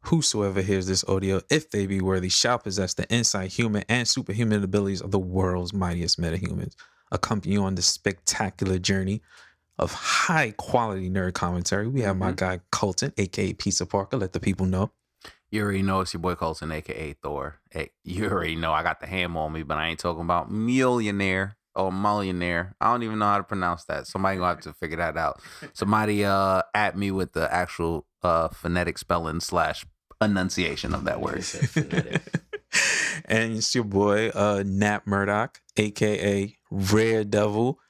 Whosoever hears this audio, if they be worthy, shall possess the insight, human, and superhuman abilities of the world's mightiest metahumans. Accompany you on this spectacular journey of high quality nerd commentary. We have my guy Colton, aka Pizza Parker. Let the people know. You already know it's your boy Colton, aka Thor. Hey, you already know I got the ham on me, but I ain't talking about millionaire or millionaire. I don't even know how to pronounce that. Somebody gonna have to figure that out. Somebody at me with the actual phonetic spelling / enunciation of that word. And it's your boy Nat Murdoch, aka Rare Devil.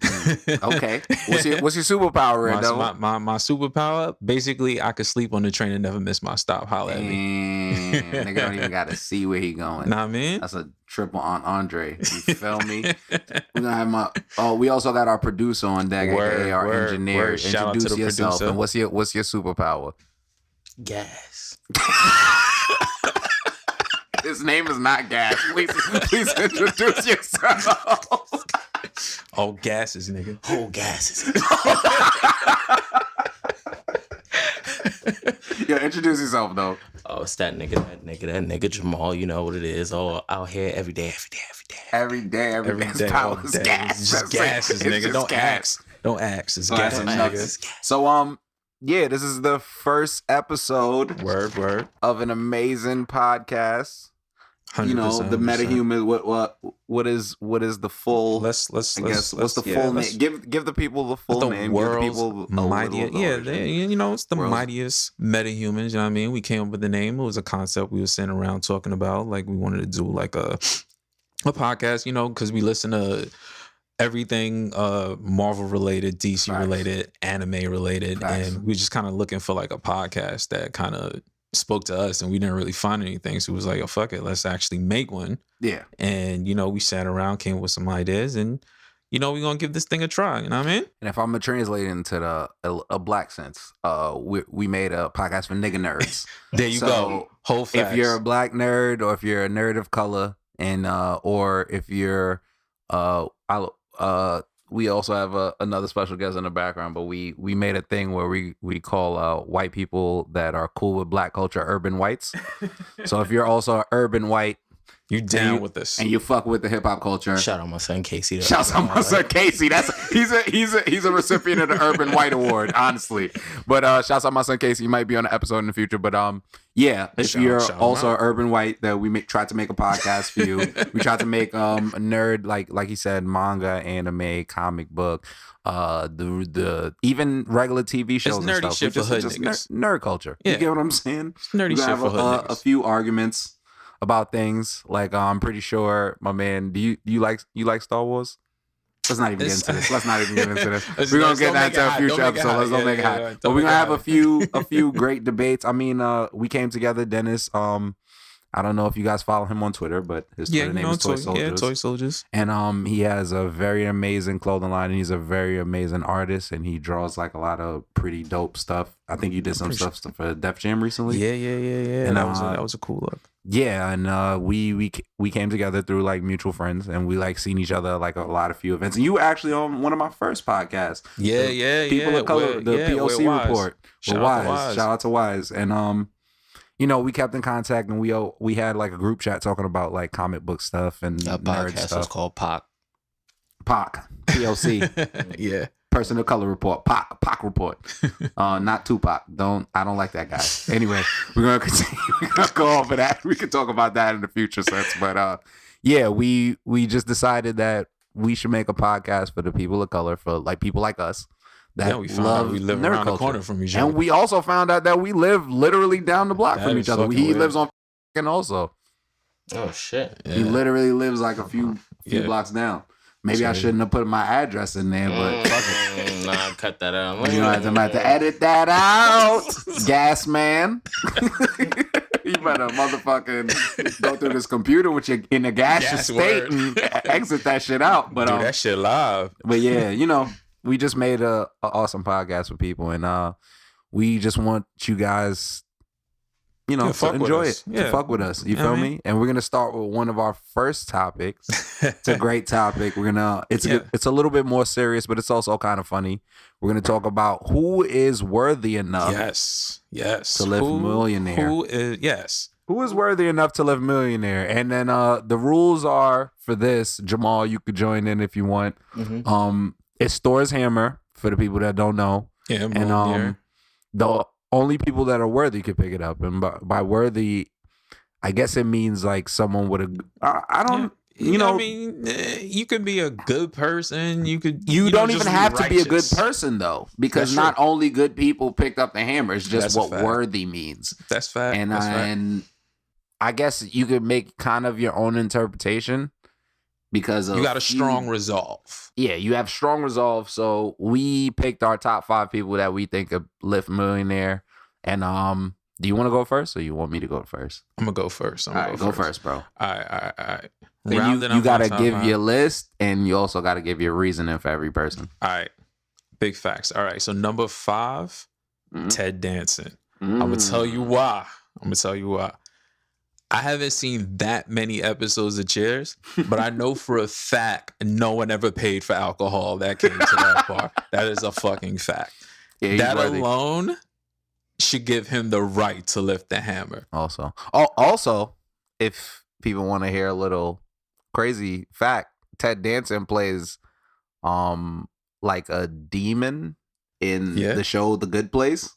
Okay. What's your superpower, Rare Devil? My superpower, basically, I could sleep on the train and never miss my stop. Holla at me. Nigga don't even got to see where he going. Nah, man. That's a triple on Andre. You feel me? We're gonna have we also got our producer on deck, aka our engineer. Introduce yourself. Producer. And what's your superpower? Gas. His name is not Gas. Please introduce yourself. Oh, gases, nigga. Oh, gases. Yeah, introduce yourself though. Oh, it's that nigga Jamal. You know what it is. Oh, out here every day. Every day. All day. Gas. It's just gases, nigga. Don't ask. It's gas, nigga. So yeah, this is the first episode. Word. Of an amazing podcast. 100%, you know, the metahuman. What is the full? What's the full name? Give the people the full name. World's give the people mightiest. It's the mightiest metahumans. You know what I mean? We came up with the name. It was a concept we were sitting around talking about. Like we wanted to do like a podcast. You know, because we listen to everything Marvel related, DC related, anime related, and we just kind of looking for like a podcast that kind of spoke to us, and we didn't really find anything, so it was like, oh fuck it, let's actually make one. Yeah. And we sat around, came up with some ideas, and we're gonna give this thing a try. You know what I mean? And if I'm gonna translate it into a black sense, we made a podcast for nigga nerds. There you go. Whole facts. If you're a black nerd, or if you're a nerd of color, and or if you're we also have another special guest in the background, but we made a thing where we call white people that are cool with black culture urban whites. So if you're also an urban white, you down with this, and you fuck with the hip hop culture. Shout out my son Casey. Shout out my son Casey. He's a recipient of the Urban White Award, honestly. But shouts out my son Casey. You might be on an episode in the future. But yeah, if you're also an urban white, that we tried to make a podcast for you. We tried to make a nerd like he said, manga, anime, comic book, the even regular TV shows. It's nerdy and stuff. shit for hood niggas. Nerd culture. Yeah. You get what I'm saying? It's nerdy shit for hood niggas. A few arguments about things, like I'm pretty sure my man, do you like Star Wars? Let's not even get into this. We're gonna get that into a future episode. Let's don't make it hot. But we're gonna have a few great debates. I mean, we came together, Dennis. I don't know if you guys follow him on Twitter, but his Twitter name is Toy Soldiers. Yeah, Toy Soldiers. And he has a very amazing clothing line, and he's a very amazing artist, and he draws like a lot of pretty dope stuff. I think you did some stuff for Def Jam recently. Yeah. And that was a cool look. Yeah, and we came together through like mutual friends, and we like seen each other like a few events. And you were actually on one of my first podcasts. People of Color, the POC report. Shout out to Wise. And we kept in contact, and we had like a group chat talking about like comic book stuff and nerd stuff. Was called POC. POC. Yeah. Person of Color report. POC report. Not Tupac. I don't like that guy. Anyway, we're gonna continue. We're gonna go over that. We can talk about that in the future sense. But yeah, we just decided that we should make a podcast for the people of color, for like people like us. That we live around the corner from each other. And we also found out that we live literally down the block from each other. He lives on also. Oh shit. Yeah. He literally lives like a few blocks down. Maybe I shouldn't have put my address in there, but fuck it. Nah, cut that out. You know, I have to edit that out. Gas man. You better motherfucking go through this computer with your in a gaseous state and exit that shit out. But that shit live. But yeah, we just made a awesome podcast with people, and we just want you guys you know, to enjoy it, to fuck with us. You feel I mean? me? And we're gonna start with one of our first topics. It's a great topic. We're gonna. It's a little bit more serious, but it's also kind of funny. We're gonna talk about who is worthy enough. Yes. To live millionaire. Who is worthy enough to live millionaire? And then the rules are for this. Jamal, you could join in if you want. Mm-hmm. It's Thor's hammer for the people that don't know. Yeah, and the only people that are worthy could pick it up. And by worthy, I guess it means like someone would have. I don't. You know, I mean, you could be a good person. You don't even have to be a good person though, because not only good people picked up the hammer. It's just what worthy means. That's fact. And I guess you could make kind of your own interpretation because you got a strong resolve. Yeah, you have strong resolve. So we picked our top 5 people that we think could lift millionaire. And do you want to go first, or you want me to go first? I'm gonna go first. Go first, bro. All right. You gotta give your list, and you also gotta give your reasoning for every person. All right, big facts. All right, so number 5, Ted Danson. I'm gonna tell you why. I haven't seen that many episodes of Cheers, but I know for a fact no one ever paid for alcohol that came to that bar. That is a fucking fact. Yeah, that alone should give him the right to lift the hammer. Also, if people want to hear a little crazy fact, Ted Danson plays like a demon in the show The Good Place.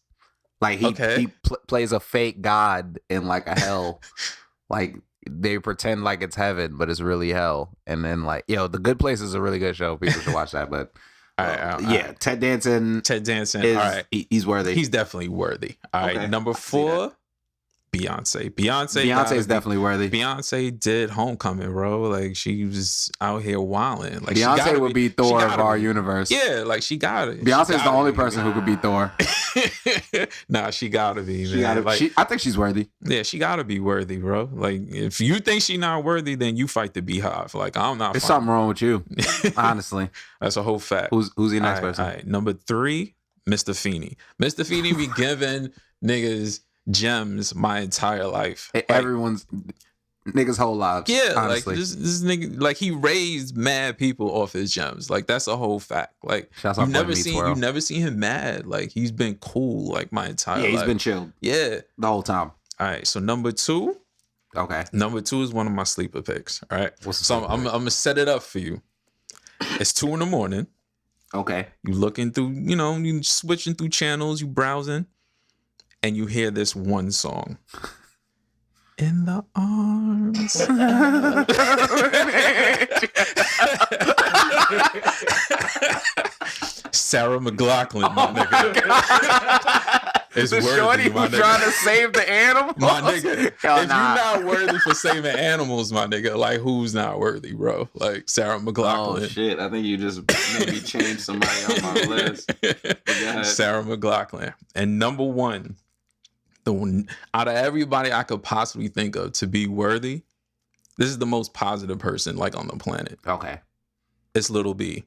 Like he plays a fake god in like a hell. Like they pretend like it's heaven, but it's really hell. And then like, The Good Place is a really good show. People should watch that. But Ted Danson. Is, all right, he's worthy. He's definitely worthy. All right, number 4. Beyonce. Beyonce is definitely worthy. Beyonce did Homecoming, bro. Like she was out here wilding. Like Beyonce would be Thor of our universe. Yeah, like she got it. Beyonce is the only person who could be Thor. Nah, she gotta be. Man. I think she's worthy. Yeah, she gotta be worthy, bro. Like if you think she's not worthy, then you fight the Beehive. Like I'm not. There's something wrong with you. Honestly, that's a whole fact. Who's the next person? All right, number 3, Mr. Feeney. Mr. Feeney be giving niggas gems my entire life. Like, everyone's niggas' whole lives. Yeah, honestly. like this nigga, like he raised mad people off his gems. Like that's a whole fact. Like you've never seen him mad. Like he's been cool like my entire life. Yeah, he's been chilled. Yeah, the whole time. All right, so number 2. Okay. Number 2 is one of my sleeper picks. All right. So I'm gonna set it up for you. It's 2 a.m. Okay. You looking through, you switching through channels, you browsing. And you hear this one song. In the arms. Sarah McLachlan, my nigga. It's the shorty who's trying to save the animals. My nigga. If you're not worthy for saving animals, my nigga, like who's not worthy, bro? Like Sarah McLachlan. Oh shit. I think you just maybe changed somebody on my list. Sarah McLachlan. And number 1. The one out of everybody I could possibly think of to be worthy, this is the most positive person like on the planet. Okay. It's Lil B.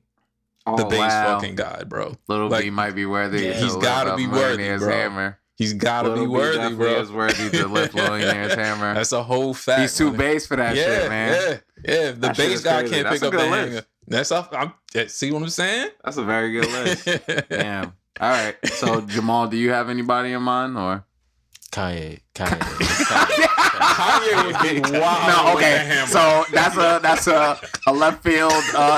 The bass fucking guy, bro. Lil B might be worthy. Yeah, he's gotta be worthy, bro. Hammer. He's gotta be worthy, bro. He's worthy to lift Millionaire's hammer. That's a whole fact. He's too bass for that shit, man. Yeah. If the bass guy can't pick up the hanger. That's off. See what I'm saying? That's a very good list. Damn. All right. So Jamal, do you have anybody in mind or? Kanye would be wild. No, okay. So that's a left field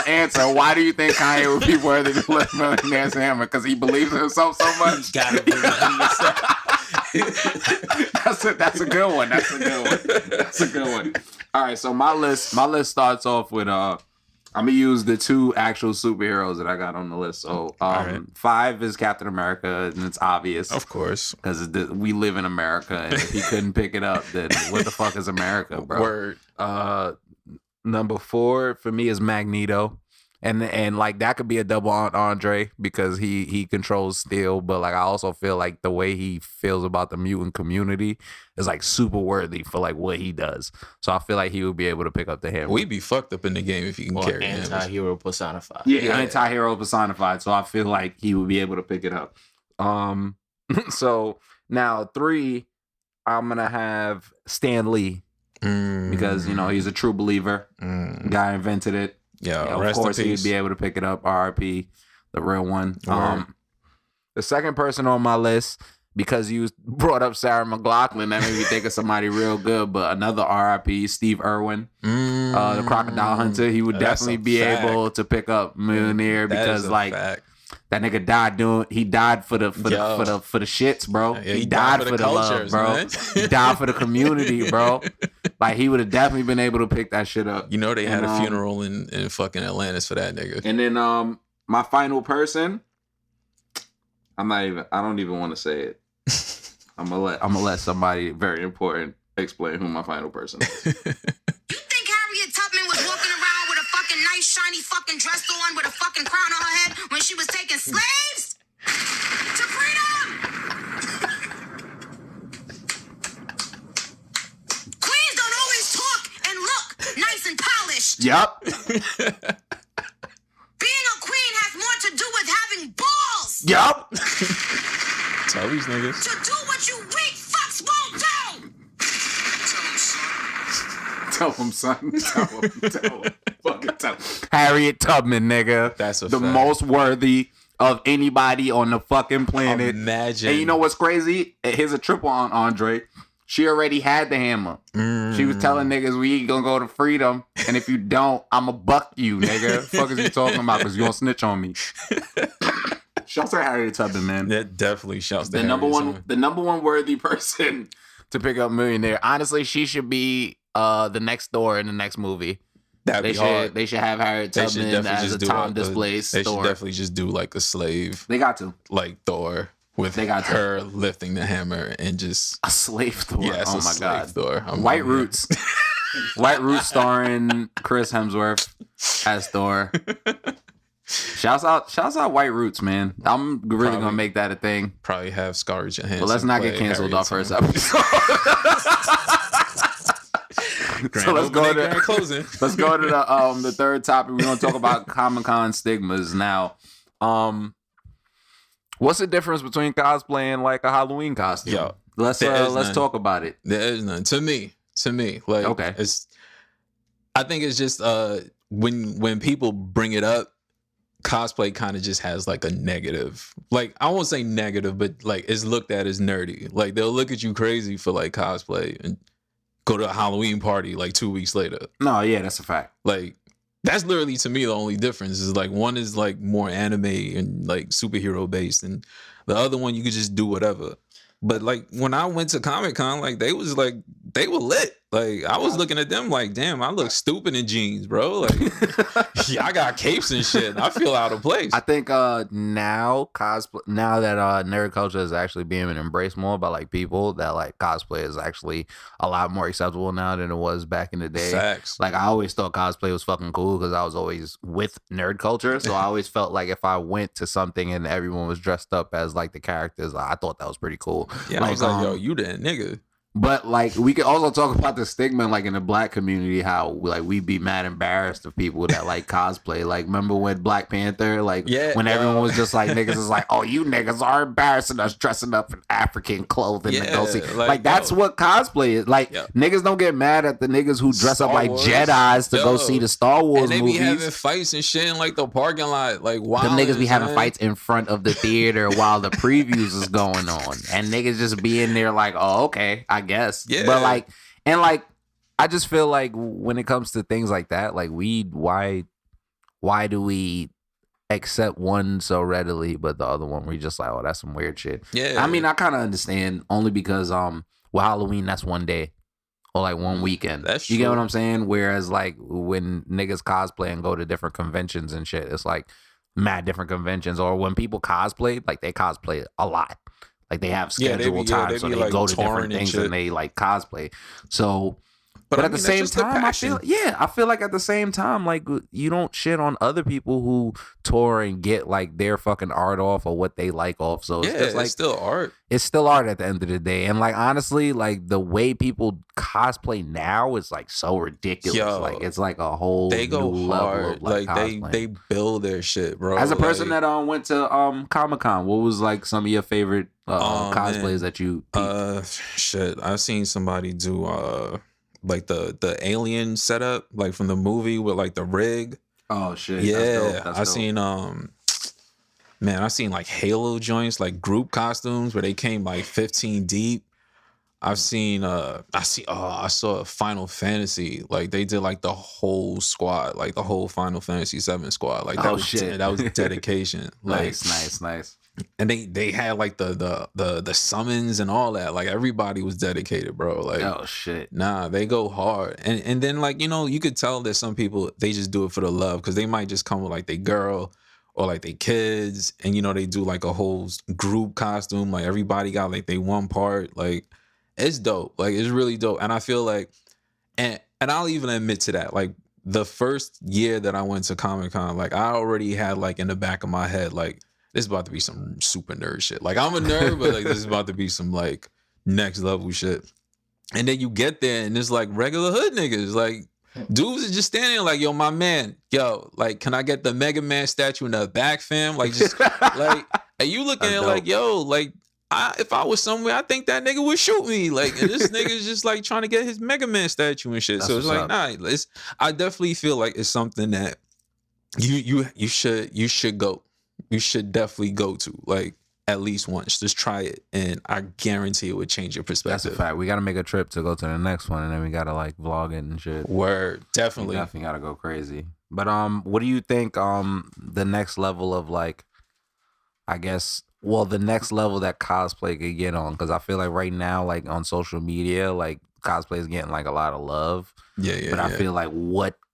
answer. Why do you think Kanye would be worthy to lift Millionaire's hammer? Because he believes in himself so much. He's gotta believe in himself. That's a good one. That's a good one. All right. So my list starts off with I'm gonna use the 2 actual superheroes that I got on the list. So 5 is Captain America, and it's obvious, of course, because we live in America, and if he couldn't pick it up, then what the fuck is America, bro? Word. Number 4 for me is Magneto. And like that could be a double Andre because he controls steel, but like I also feel like the way he feels about the mutant community is like super worthy for like what he does. So I feel like he would be able to pick up the hammer. We'd be fucked up in the game if he can carry him. Anti-hero personified. Yeah, anti-hero personified. So I feel like he would be able to pick it up. So now 3, I'm gonna have Stan Lee because he's a true believer. Guy invented it. Yeah, of course he'd be able to pick it up. R.I.P. the real one. The second person on my list, because you brought up Sarah McLachlan, that made me think of somebody real good. But another R.I.P. Steve Irwin, the crocodile hunter. He would definitely be able to pick up Millionaire because that nigga died for the shits, bro. Yeah, he died for the cultures, love, bro. Man. He died for the community, bro. Like he would have definitely been able to pick that shit up. They had a funeral in fucking Atlantis for that nigga. And then my final person, I don't even want to say it. I'm gonna let somebody very important explain who my final person is. You think Harriet Tubman was walking around with a fucking nice shiny fucking dress on with a fucking crown on her head when she was taking slaves to freedom? Queens don't always talk and look nice and polished. Yep. Being a queen has more to do with having balls. Yep. Tell these niggas. To do what you weak fucks won't do. Tell him, son. Tell him. Fucking tell him. Harriet Tubman, nigga. That's the most worthy of anybody on the fucking planet. Imagine. And you know what's crazy? Here's a triple on Andre. She already had the hammer. She was telling niggas, we gonna go to freedom, and if you don't, I'ma buck you, nigga. Fuck is you talking about? Because you gonna snitch on me. Shouts to Harriet Tubman, man. That definitely shouts to the number one worthy person to pick up Millionaire. Honestly, she should be the next door in the next movie. They should have Harriet Tubman as a Tom Displays. They should definitely just do like a slave. They got to like Thor with her lifting the hammer and just a slave Thor. Yeah, oh my god, Thor. White Roots. White Roots starring Chris Hemsworth as Thor. Shouts out White Roots, man. I'm really gonna make that a thing. Probably have Scarlett Johansson. But let's not get canceled off first episode. So let's go to the third topic. We're gonna talk about Comic-Con stigmas now. What's the difference between cosplaying like a Halloween costume? Yo, let's talk about it. There is none. To me, like, okay. I think it's just when people bring it up, cosplay kind of just has like a negative, like I won't say negative, but like it's looked at as nerdy. Like they'll look at you crazy for like cosplay and go to a Halloween party like 2 weeks later. No, yeah, that's a fact. Like that's literally to me the only difference is like one is like more anime and like superhero based, and the other one you could just do whatever. But like when I went to Comic-Con, like they were lit. Like I was looking at them like, damn, I look stupid in jeans, bro. Like yeah, I got capes and shit. I feel out of place. I think now that nerd culture is actually being embraced more by like people, that like cosplay is actually a lot more acceptable now than it was back in the day. Facts. Like I always thought cosplay was fucking cool because I was always with nerd culture, so I always felt like if I went to something and everyone was dressed up as like the characters, I thought that was pretty cool. Yeah, like, I was like, yo, you that nigga. But like we could also talk about the stigma like in the black community, how like we be mad embarrassed of people that like cosplay. Like remember when Black Panther, like when everyone was just like niggas is like, oh, you niggas are embarrassing us dressing up in African clothing to go see. Like that's what cosplay is. Like niggas don't get mad at the niggas who dress up like Jedis to go see the Star Wars movies. And they be having fights and shit in like the parking lot. Like wow, them niggas be having fights in front of the theater while the previews is going on, and niggas just be in there like, oh okay, I guess. Yeah. But like, I just feel like when it comes to things like that, like why do we accept one so readily, but the other one we just like, oh, that's some weird shit. Yeah. I mean, I kind of understand only because with Halloween that's one day or like one weekend. That's true. You get what I'm saying? Whereas like when niggas cosplay and go to different conventions and shit, it's like mad different conventions. Or when people cosplay, like they cosplay a lot. Like they have scheduled times, so they like go to different things and they like cosplay. So But at the same time, I feel like at the same time, like you don't shit on other people who tour and get like their fucking art off or what they like off. So it's just like it's still art. It's still art at the end of the day. And like honestly, like the way people cosplay now is like so ridiculous. Like it's like a whole they go new hard. level of like they build their shit, bro. As a person that went to Comic-Con, what was like some of your favorite cosplays that you shit. I've seen somebody do like the alien setup, like from the movie with like the rig. Oh shit. Yeah. I seen man, I seen like Halo joints, like group costumes where they came like 15 deep. I've seen I saw Final Fantasy, like they did like the whole squad, like the whole Final Fantasy 7 squad. Like that was dedication. Like nice. And they had like the summons and all that. Like everybody was dedicated, bro. Like oh shit. Nah, they go hard. And then like, you know, you could tell that some people they just do it for the love, because they might just come with like their girl or like they kids, and you know, they do like a whole group costume. Like everybody got like they one part. Like it's dope. Like it's really dope. And I feel like and I'll even admit to that. Like the first year that I went to Comic-Con, like I already had like in the back of my head, like this is about to be some super nerd shit. Like I'm a nerd, but like this is about to be some like next level shit. And then you get there and it's like regular hood niggas. Like dudes is just standing there like, yo, my man, yo, like, can I get the Mega Man statue in the back, fam? Like just like, and you looking at like, yo, like if I was somewhere, I think that nigga would shoot me. Like, and this nigga's just like trying to get his Mega Man statue and shit. So it's like, nah, I definitely feel like it's something that you should go. You should definitely go to, like, at least once. Just try it, and I guarantee it would change your perspective. That's a fact. We got to make a trip to go to the next one, and then we got to like vlog it and shit. Word, definitely. We definitely got to go crazy. But what do you think the next level of like, I guess, well, the next level that cosplay could get on? Because I feel like right now, like on social media, like cosplay is getting like a lot of love. Yeah. But I feel like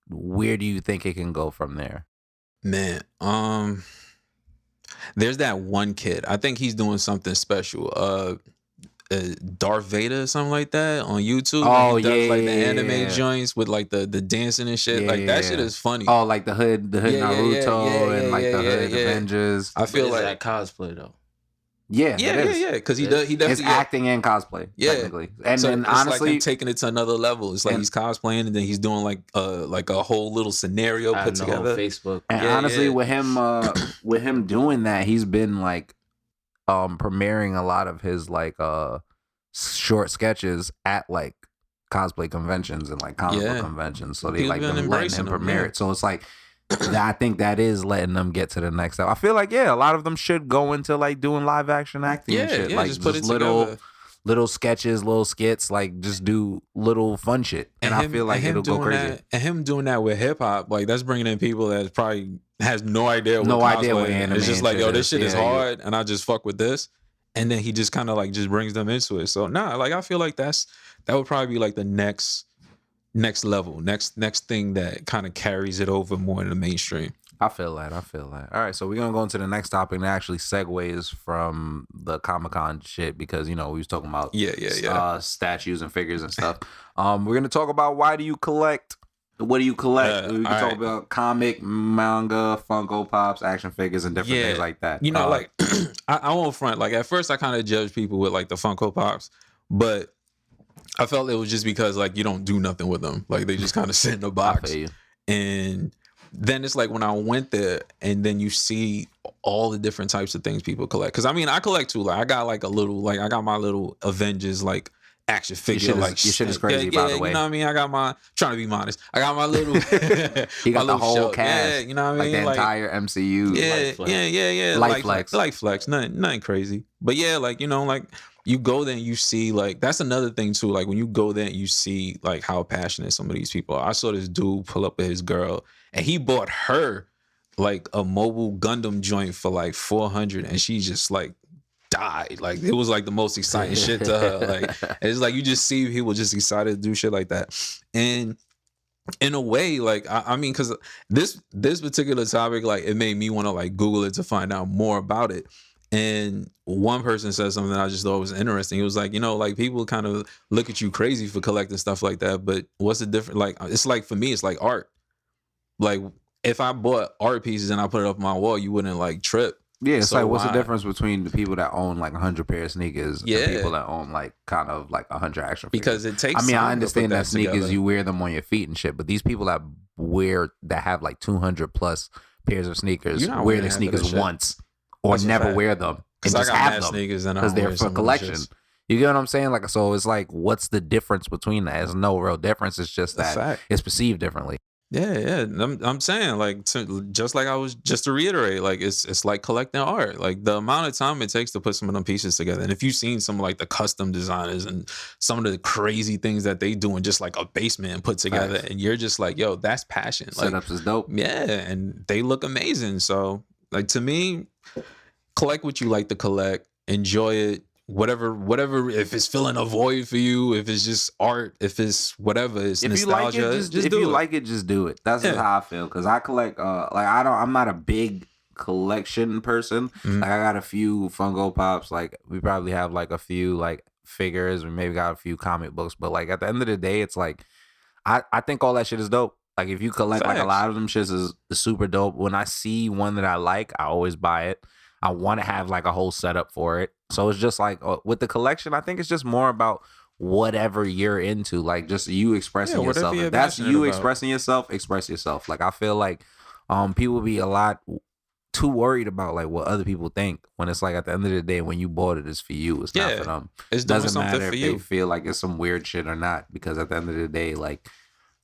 where do you think it can go from there? Man, there's that one kid. I think he's doing something special. Darth Vader or something like that on YouTube. Oh, he does, like the anime joints with like the dancing and shit. Like that shit is funny. Oh, like the hood Naruto and like the hood Avengers. I feel like that cosplay though. Yeah. Because he definitely it's acting and cosplay. Technically. And so then it's honestly, like him taking it to another level. It's like he's cosplaying and then he's doing like a whole little scenario put together. Facebook. And honestly, with him doing that, he's been like premiering a lot of his like short sketches at like cosplay conventions and like comic book conventions. So they like been letting him premiere it. So it's like I think that is letting them get to the next level. I feel like a lot of them should go into like doing live action acting and shit. Like just put it little sketches, little skits, like just do little fun shit. And I feel like it'll go crazy. And him doing that with hip hop, like that's bringing in people that probably has no idea what anime. It's just like, yo, this shit is hard, and I just fuck with this. And then he just kind of like just brings them into it. So like I feel like that would probably be like the next level, next thing that kind of carries it over more in the mainstream. I feel that. All right, so we're gonna go into the next topic and actually segues from the Comic-Con shit because we was talking about statues and figures and stuff. We're gonna talk about why do you collect? What do you collect? We can talk about comic, manga, Funko Pops, action figures, and different things like that. Like I won't front. Like at first, I kind of judged people with like the Funko Pops, but I felt it was just because like you don't do nothing with them. Like they just kind of sit in a box. And then it's like when I went there and then you see all the different types of things people collect. Because I mean, I collect too. Like I got like I got my little Avengers like action figure. Your shit is crazy, by the way. You know what I mean? I got trying to be modest. I got my little you got the whole cast. Yeah, you know what I mean? Like the entire MCU. Yeah. Light flex. Nothing crazy. But yeah, like, like you go there and you see like that's another thing too. Like when you go there and you see like how passionate some of these people are. I saw this dude pull up with his girl and he bought her like a mobile Gundam joint for like $400 and she just like died. Like it was like the most exciting shit to her. Like it's like you just see people just excited to do shit like that. And in a way, like I mean, because this particular topic, like it made me want to like Google it to find out more about it. And one person said something that I just thought was interesting. It was like, like people kind of look at you crazy for collecting stuff like that. But what's the difference? Like, it's like, for me, it's like art. Like, if I bought art pieces and I put it up on my wall, you wouldn't like trip. Yeah, it's like, what's the difference between the people that own like 100 pair of sneakers and people that own like kind of like 100 action figures? Because it takes. I mean, I understand that sneakers together. You wear them on your feet and shit, but these people that have like 200 plus pairs of sneakers wear their sneakers once or never wear them and just have them because they're for collection. You get what I'm saying? Like, so it's like, what's the difference between that? There's no real difference. It's just that it's perceived differently. Yeah. I'm saying, like, just like I was, just to reiterate, like, it's like collecting art. Like, the amount of time it takes to put some of them pieces together. And if you've seen some like the custom designers and some of the crazy things that they do in just like a basement and put together, and you're just like, yo, that's passion. Like, setups is dope. Yeah, and they look amazing. So, like, to me, collect what you like to collect, enjoy it. Whatever, if it's filling a void for you, if it's just art, if it's whatever, it's nostalgia. Just do it. That's just how I feel. Because I collect, I'm not a big collection person. Mm-hmm. Like, I got a few Funko Pops. Like, we probably have like a few like figures. We maybe got a few comic books. But like, at the end of the day, it's like, I think all that shit is dope. Like, if you collect like a lot of them shits is super dope. When I see one that I like, I always buy it. I want to have like a whole setup for it. So it's just like with the collection, I think it's just more about whatever you're into, like just you expressing yourself. If that's you expressing yourself, express yourself. Like, I feel like people be a lot too worried about like what other people think, when it's like, at the end of the day, when you bought it, it's for you. It's not for them. It doesn't matter if they feel like it's some weird shit or not, because at the end of the day, like,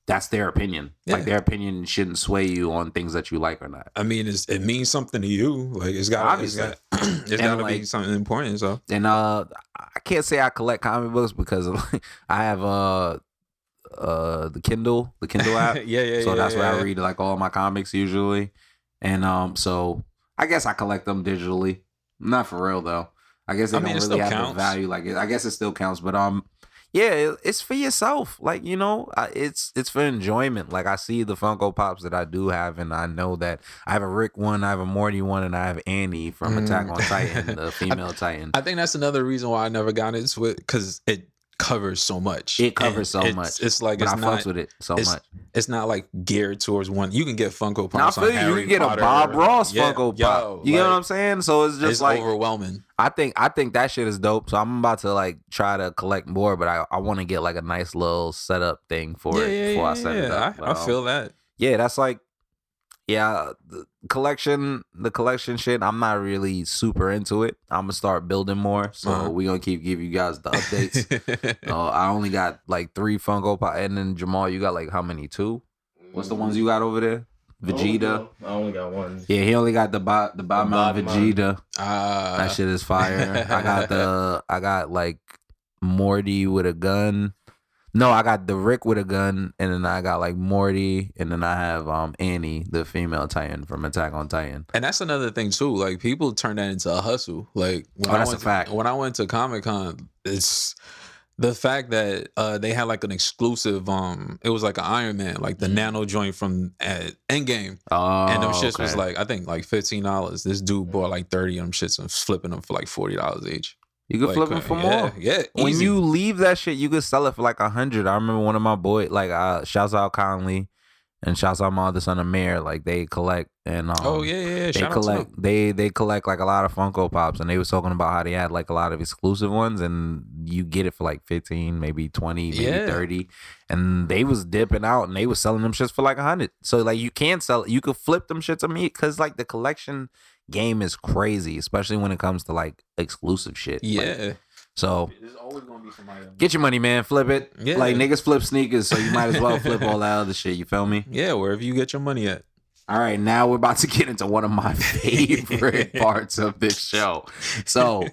that's their opinion. Yeah. Like, their opinion shouldn't sway you on things that you like or not. I mean, it means something to you. Like, it's got to be something important. So, and I can't say I collect comic books because I have the Kindle app. So that's where I read like all my comics usually, and so I guess I collect them digitally. Not for real though. I guess they don't really have the value. Like, I guess it still counts, but yeah, it's for yourself. Like, it's for enjoyment. Like, I see the Funko Pops that I do have, and I know that I have a Rick one, I have a Morty one, and I have Annie from Attack on Titan, the female Titan. I think that's another reason why I never got into it, because it covers so much. It covers so much. It's like, I fucks with it so much. It's not like geared towards one. You can get Funko Pops. I feel you can get a Bob Ross Funko Pop. You know what I'm saying? So it's just like overwhelming. I think that shit is dope. So I'm about to like try to collect more, but I want to get like a nice little setup thing for it before I set it up. I feel that. Yeah, that's like, the collection shit, I'm not really super into it. I'm gonna start building more, so we're gonna keep giving you guys the updates. I only got like 3 Funko Pop, and then Jamal, you got like how many? 2? What's the ones you got over there? Vegeta. I only got 1. Yeah, he only got the bottom Vegeta. That shit is fire. I got like Morty with a gun. No, I got the Rick with a gun, and then I got like Morty, and then I have Annie, the female Titan from Attack on Titan. And that's another thing too. Like, people turn that into a hustle. Like, that's a fact. When I went to Comic-Con, it's the fact that they had like an exclusive. It was like an Iron Man, like the nano joint from Endgame. Oh, and them shits was like, I think like $15. This dude bought like 30 of them shits and flipping them for like $40 each. You could flip it for more. Yeah. When easy. you leave that shit, you could sell it for like 100. I remember one of my boys, like, shouts out Conley and shouts out my other son Amir. Like, they collect and They collect like a lot of Funko Pops, and they was talking about how they had like a lot of exclusive ones, and you get it for like 15, maybe 20, maybe 30, and they was dipping out and they was selling them shits for like 100. So like, you can't sell it. You could flip them shits to me, because like the collection game is crazy, especially when it comes to like exclusive shit. Yeah. So there's always gonna be somebody else. Get your money, man. Flip it. Yeah. Like, niggas flip sneakers, so you might as well flip all that other shit. You feel me? Yeah, wherever you get your money at. All right, now we're about to get into one of my favorite parts of this show. So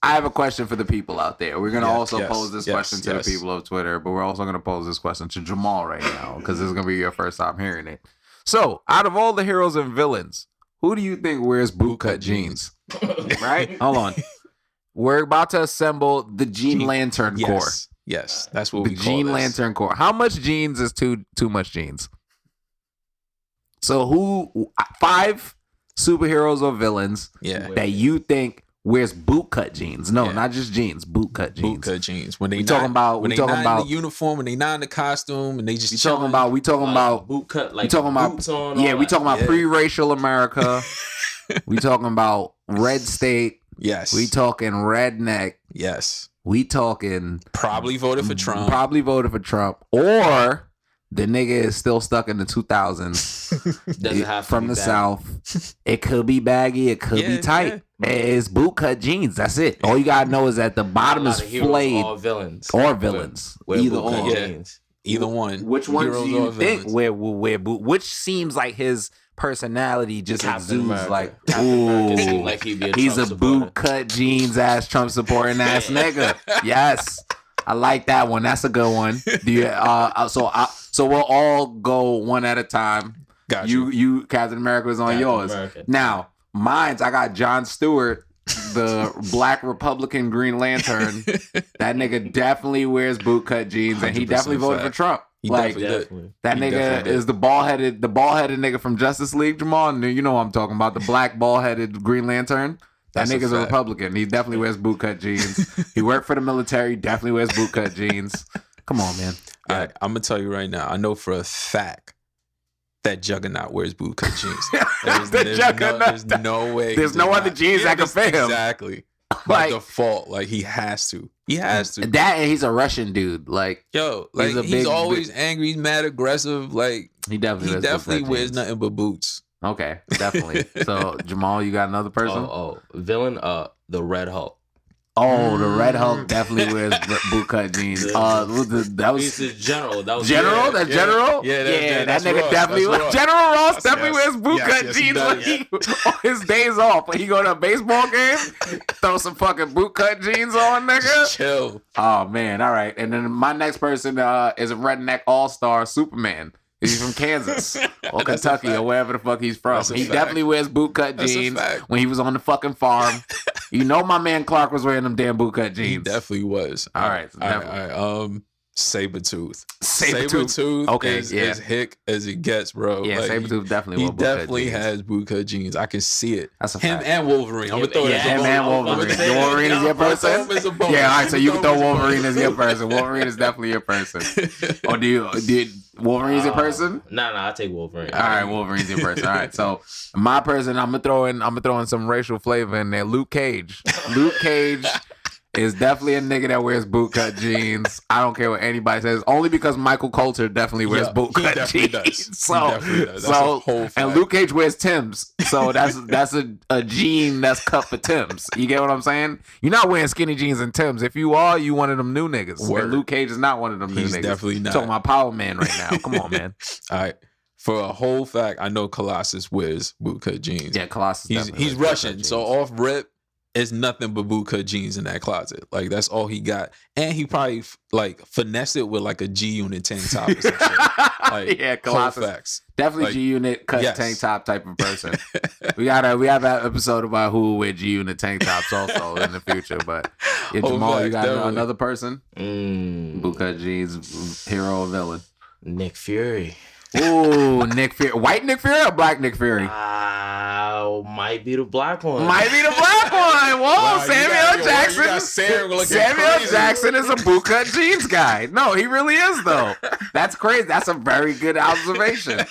I have a question for the people out there. We're going to pose this question to the people of Twitter, but we're also going to pose this question to Jamal right now, because this is going to be your first time hearing it. So, out of all the heroes and villains, who do you think wears bootcut jeans? Right? Hold on. We're about to assemble the Jean Lantern Corps. Yes, that's what we call this. The Jean Lantern Corps. How much jeans is too much jeans? So 5? superheroes or villains that you think wears bootcut jeans. No, not just jeans, bootcut jeans. Bootcut jeans. When they we talking about in the uniform, when they not in the costume, and they just we talking about bootcut, like we talking about boots on. Yeah, we talking about pre-racial America. We talking about red state. Yes. We talking redneck. Yes. We talking probably voted for Trump. Or the nigga is still stuck in the 2000s. Doesn't have to from the South. It could be baggy. It could be tight. Yeah. It's bootcut jeans. That's it. All you gotta know is that the bottom is flayed. Or villains. Either or. Jeans. Either one. Which one do you think wear boot? Which seems like his personality just exudes like, ooh, he's a bootcut jeans ass Trump supporting ass nigga. Yes. I like that one. That's a good one. Do you? So we'll all go one at a time. Got you. Captain America is on yours. Now, mine's I got Jon Stewart, the Black Republican Green Lantern. That nigga definitely wears bootcut jeans, and he definitely voted for Trump. Definitely. That nigga is the bald headed nigga from Justice League. Jamal, you know what I'm talking about, the black bald headed Green Lantern. That nigga's a Republican. He definitely wears bootcut jeans. He worked for the military. Definitely wears bootcut jeans. Come on, man. All right, I'm gonna tell you right now. I know for a fact that Juggernaut wears bootcut jeans. There's no way. There's no other jeans that can fit him. Exactly. By default, like he has to. He has to. That and he's a Russian dude. Like he's always angry. He's mad aggressive. Like he definitely wears nothing but boots. Okay, definitely. So Jamal, you got another person? Villain, the Red Hulk. Oh, the Red Hulk definitely wears bootcut jeans. That was General. That was General. That's General. Yeah, that nigga definitely. General Ross definitely wears bootcut jeans on his days off. When he go to a baseball game, throw some fucking bootcut jeans on, nigga. Just chill. Oh man, all right. And then my next person is a redneck all-star Superman. He's from Kansas or Kentucky or wherever the fuck he's from. He definitely wears bootcut jeans when he was on the fucking farm. You know my man Clark was wearing them damn bootcut jeans. He definitely was. All right. Sabretooth. Sabretooth is hick as it gets, bro. Yeah, like, Sabretooth definitely has bootcut jeans. I can see it. That's a him fact. and Wolverine. I'm gonna throw him and Wolverine. Wolverine is your person? Yeah, all right, so you can throw Wolverine as your person. Wolverine is definitely your person. Or do you Wolverine's your person? Nah, I take Wolverine. All right, Wolverine's your person. All right, so my person, I'm gonna throw in some racial flavor in there. Luke Cage. Luke Cage is definitely a nigga that wears bootcut jeans. I don't care what anybody says. Only because Michael Coulter definitely wears bootcut jeans. Does. He definitely does. That's a whole fact. And Luke Cage wears Timbs. So that's a jean that's cut for Timbs. You get what I'm saying? You're not wearing skinny jeans and Timbs. If you are, you one of them new niggas. And Luke Cage is not one of them new niggas. He's definitely not. Talking about Power Man right now. Come on, man. All right. For a whole fact, I know Colossus wears bootcut jeans. Yeah, Colossus. He's Russian, so off rip, it's nothing but bootcut jeans in that closet. Like that's all he got, and he probably like finessed it with like a G Unit tank top or some shit. Like, yeah, Colossus. Facts. Definitely like, G Unit cut tank top type of person. we have that episode about who will wear G Unit tank tops also in the future. But yeah, Jamal, you got another person? Bootcut jeans, hero or villain? Nick Fury. Ooh, Nick Fury. White Nick Fury or black Nick Fury? Might be the black one. Whoa, Samuel Jackson. Samuel Jackson is a bootcut jeans guy. No, he really is though. That's crazy. That's a very good observation.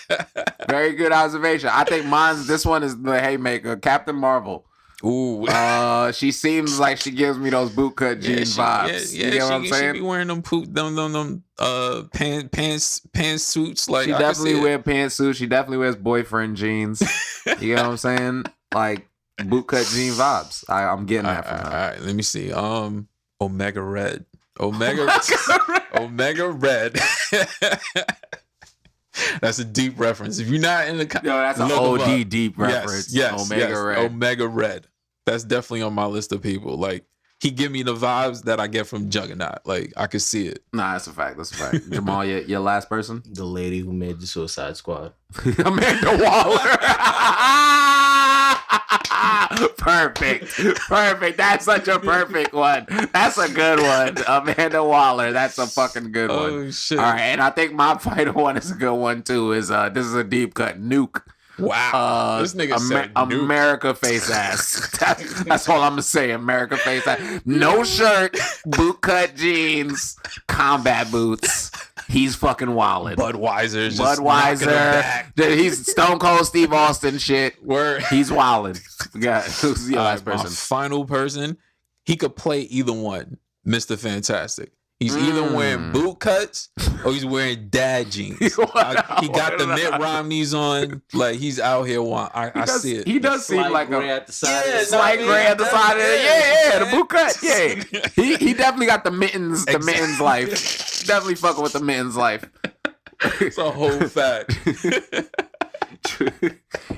Very good observation. I think this one is the haymaker, Captain Marvel. Ooh, she seems like she gives me those bootcut jean vibes. Yeah, you get what I'm saying? She be wearing them pantsuits. Like she definitely wear pantsuits. She definitely wears boyfriend jeans. You get what I'm saying? Like bootcut jean vibes. I'm getting that from her. All right, let me see. Omega Red. Omega Red. That's a deep reference. If you're not in the that's an OD deep reference. Yes, Red. Omega Red. That's definitely on my list of people. Like he give me the vibes that I get from Juggernaut. Like I could see it. Nah, that's a fact. Jamal, your last person? The lady who made the Suicide Squad. Amanda Waller. Perfect. That's such a perfect one. That's a good one. Amanda Waller. That's a fucking good one. Oh shit. All right, and I think my final one is a good one too. This is a deep cut. Nuke. Wow. This nigga said America face ass. That's all I'm gonna say. America face ass. No shirt, bootcut jeans, combat boots. He's fucking wildin'. Budweiser. He's Stone Cold Steve Austin shit. Word. He's wildin'. Yeah. Who's the last person? My final person. He could play either one. Mr. Fantastic. He's either wearing boot cuts or he's wearing dad jeans. He got the Mitt Romneys on. Like, he's out here. I see it. He does seem like gray at the side. Slight gray at the side of it. Yeah, the boot cut. Yeah. He definitely got the mittens, mittens life. Definitely fucking with the mittens life. It's a whole fact.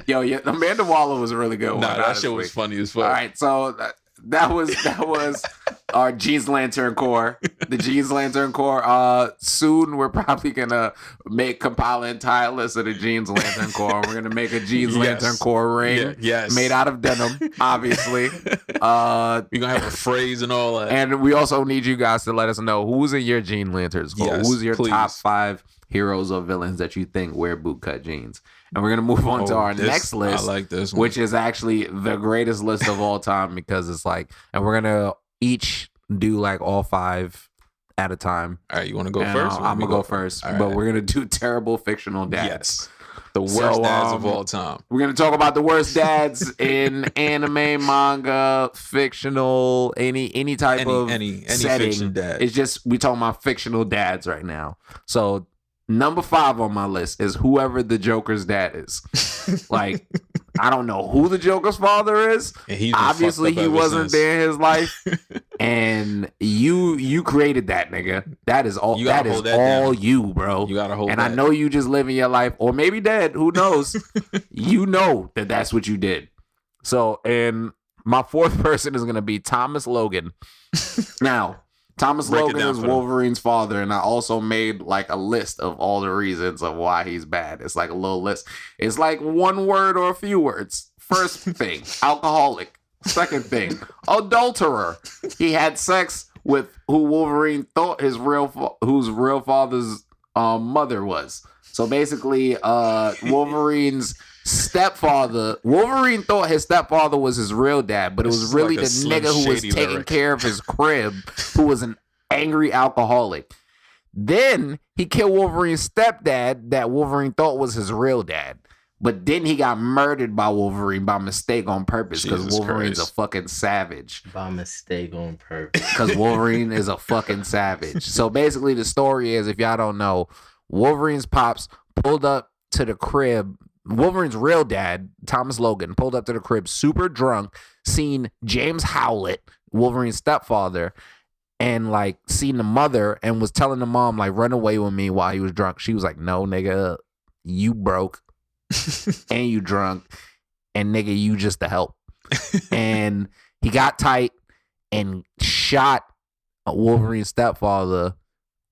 Yo, yeah, Amanda Waller was a really good one. That shit was funny as fuck. All right, so that was our Jeans Lantern Corps. The Jeans Lantern Corps. Soon we're probably gonna compile an entire list of the Jeans Lantern Corps. We're gonna make a Jeans Lantern Corps ring. Made out of denim, obviously. We're gonna have a phrase and all that. And we also need you guys to let us know who's in your Jean Lanterns Corps. Who's your top 5 heroes or villains that you think wear bootcut jeans. And we're going to move on to our next list. I like this one. Which is actually the greatest list of all time because it's like, and we're going to each do like all 5 at a time. All right, you want to go first? I'm going to go first. But we're going to do terrible fictional dads. Yes. The worst dads of all time. We're going to talk about the worst dads in anime, manga, fictional, any type of setting. Fiction dad. It's just, we talking about fictional dads right now. So number 5 on my list is whoever the Joker's dad is. Like, I don't know who the Joker's father is. Obviously, he wasn't there in his life. And you created that, nigga. That is all. That is all you, bro. You gotta hold. And I know you just living your life, or maybe dead. Who knows? You know that's what you did. So, and my 4th person is gonna be Thomas Logan. Now, Thomas Logan is Wolverine's father, and I also made like a list of all the reasons of why he's bad. It's like a little list. It's like one word or a few words. First thing, alcoholic. Second thing, adulterer. He had sex with who Wolverine thought whose real father's mother was. So basically, Wolverine's stepfather. Wolverine thought his stepfather was his real dad, but it was really the nigga who was taking care of his crib, who was an angry alcoholic. Then he killed Wolverine's stepdad that Wolverine thought was his real dad. But then he got murdered by Wolverine by mistake on purpose because Wolverine's a fucking savage. By mistake on purpose. Because Wolverine is a fucking savage. So basically the story is, if y'all don't know, Wolverine's pops pulled up to the crib. Wolverine's real dad, Thomas Logan, pulled up to the crib super drunk, seen James Howlett, Wolverine's stepfather, and like seen the mother and was telling the mom like, run away with me while he was drunk. She was like, no, nigga, you broke. And you drunk, and nigga, you just the help. And he got tight and shot Wolverine's stepfather,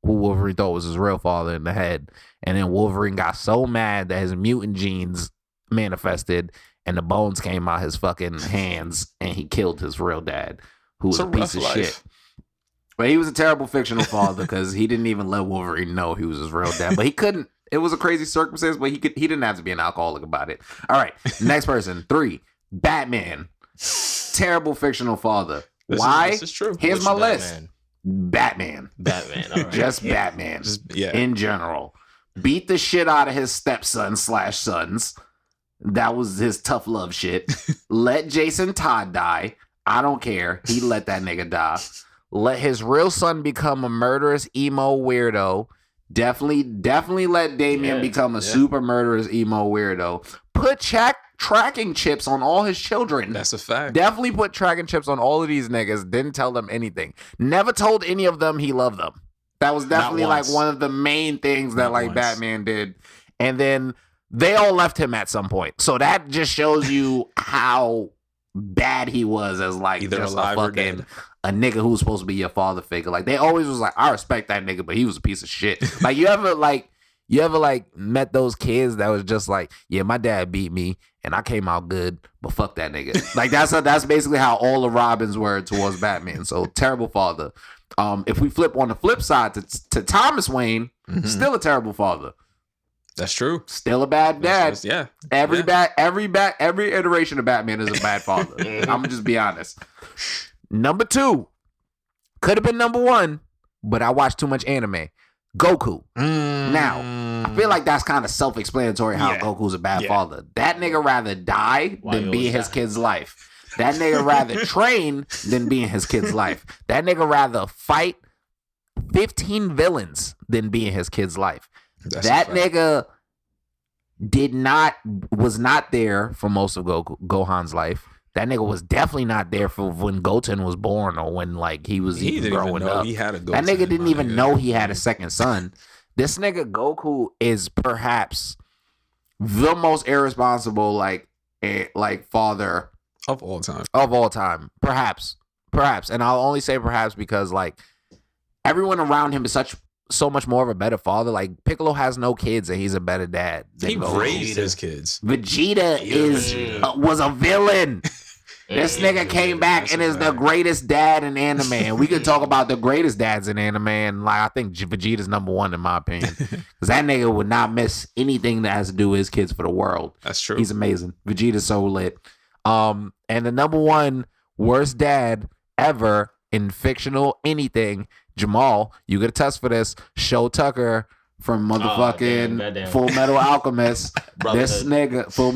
who Wolverine thought was his real father, in the head. And then Wolverine got so mad that his mutant genes manifested and the bones came out his fucking hands, and he killed his real dad, who was a piece of shit. But he was a terrible fictional father because he didn't even let Wolverine know he was his real dad. But he couldn't. It was a crazy circumstance, but he didn't have to be an alcoholic about it. All right, next person. 3, Batman. Terrible fictional father. Why? This is true. Here's my list. Batman. All right. Just Batman. In general. Beat the shit out of his stepson/sons. That was his tough love shit. Let Jason Todd die. I don't care. He let that nigga die. Let his real son become a murderous emo weirdo. Definitely let Damien become a super murderous emo weirdo. Put tracking chips on all his children. That's a fact. Definitely put tracking chips on all of these niggas. Didn't tell them anything. Never told any of them he loved them. That was definitely like one of the main things that like Batman did. And then they all left him at some point. So that just shows you how bad he was as like either just alive or dead. A nigga who's supposed to be your father figure. Like they always was like, I respect that nigga, but he was a piece of shit. Like you ever met those kids that was just like, yeah, my dad beat me and I came out good, but fuck that nigga. Like that's basically how all the Robins were towards Batman. So terrible father. If we flip on the flip side to Thomas Wayne, still a terrible father. That's true. Still a bad dad. Yeah. Every iteration of Batman is a bad father. I'm gonna just be honest. Number 2 could have been number 1, but I watched too much anime. Goku. Now, I feel like that's kind of self-explanatory how Goku's a bad father. That nigga rather die than be in his kid's life. That nigga rather train than be in his kid's life. That nigga rather fight 15 villains than be in his kid's life. That nigga was not there for most of Gohan's life. That nigga was definitely not there for when Goten was born or when like he was growing up. He had a Goten, that nigga didn't even know he had a second son. This nigga Goku is perhaps the most irresponsible like father of all time. Of all time. Perhaps. And I'll only say perhaps because like everyone around him is so much more of a better father. Like Piccolo has no kids and he's a better dad. He raised his kids. Vegeta was a villain. This nigga came back and is the greatest dad in anime. And we could talk about the greatest dads in anime. And like I think Vegeta's number 1 in my opinion. Because that nigga would not miss anything that has to do with his kids for the world. That's true. He's amazing. Vegeta's so lit. And the number 1 worst dad ever in fictional anything, Jamal, you get a test for this. Show Tucker from motherfucking Full Metal Alchemist. This nigga, Full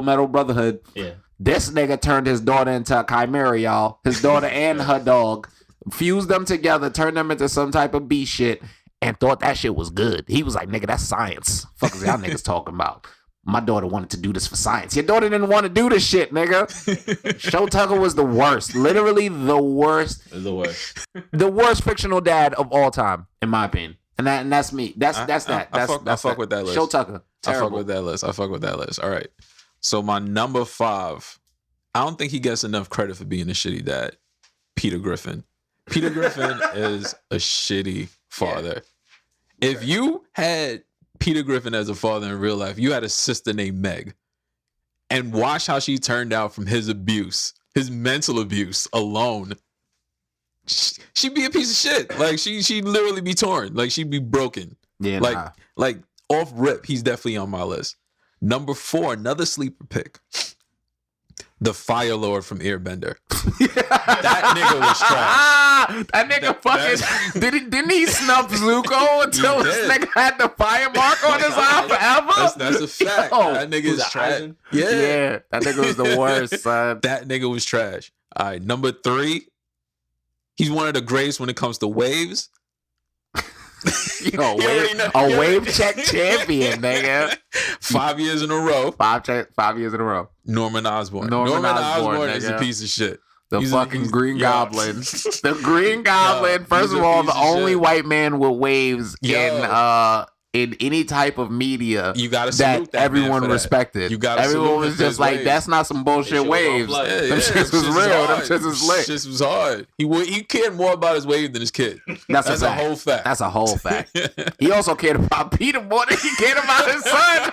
Metal Brotherhood. Yeah. This nigga turned his daughter into a chimera, y'all. His daughter and her dog. Fused them together, turned them into some type of beast shit, and thought that shit was good. He was like, nigga, that's science. Fuck is y'all niggas talking about? My daughter wanted to do this for science. Your daughter didn't want to do this shit, nigga. Show Tucker was the worst. Literally the worst. The worst fictional dad of all time, in my opinion. And that's me. That's that. I fuck with that list. Show Tucker. Terrible. I fuck with that list. All right. So my number 5, I don't think he gets enough credit for being a shitty dad. Peter Griffin. Peter Griffin is a shitty father. Yeah. If you had Peter Griffin as a father in real life, you had a sister named Meg. And watch how she turned out from his abuse, his mental abuse alone. She'd be a piece of shit. Like she'd literally be torn. Like she'd be broken. Yeah. Like off rip, he's definitely on my list. Number 4, another sleeper pick. The Fire Lord from Airbender. That nigga was trash. That nigga fucking didn't he snub Zuko until this nigga had the fire mark on his eye forever? That's a fact. That nigga is trash. Yeah, that nigga was the worst, son. That nigga was trash. All right, number 3. He's one of the greatest when it comes to waves. Yo, a wave check champion, nigga. 5 years in a row. 5 years in a row. Norman Osborn. Norman Osborn is a piece of shit. He's fucking Green Goblin. The Green Goblin. First of all, the only white man with waves in any type of media you gotta salute that everyone respected. Everyone was just like, that's not some bullshit waves. Them shits was real. Them shits was lit. Shit was hard. He cared more about his wave than his kid. That's a whole fact. That's a whole fact. He also cared about Peter more than he cared about his son.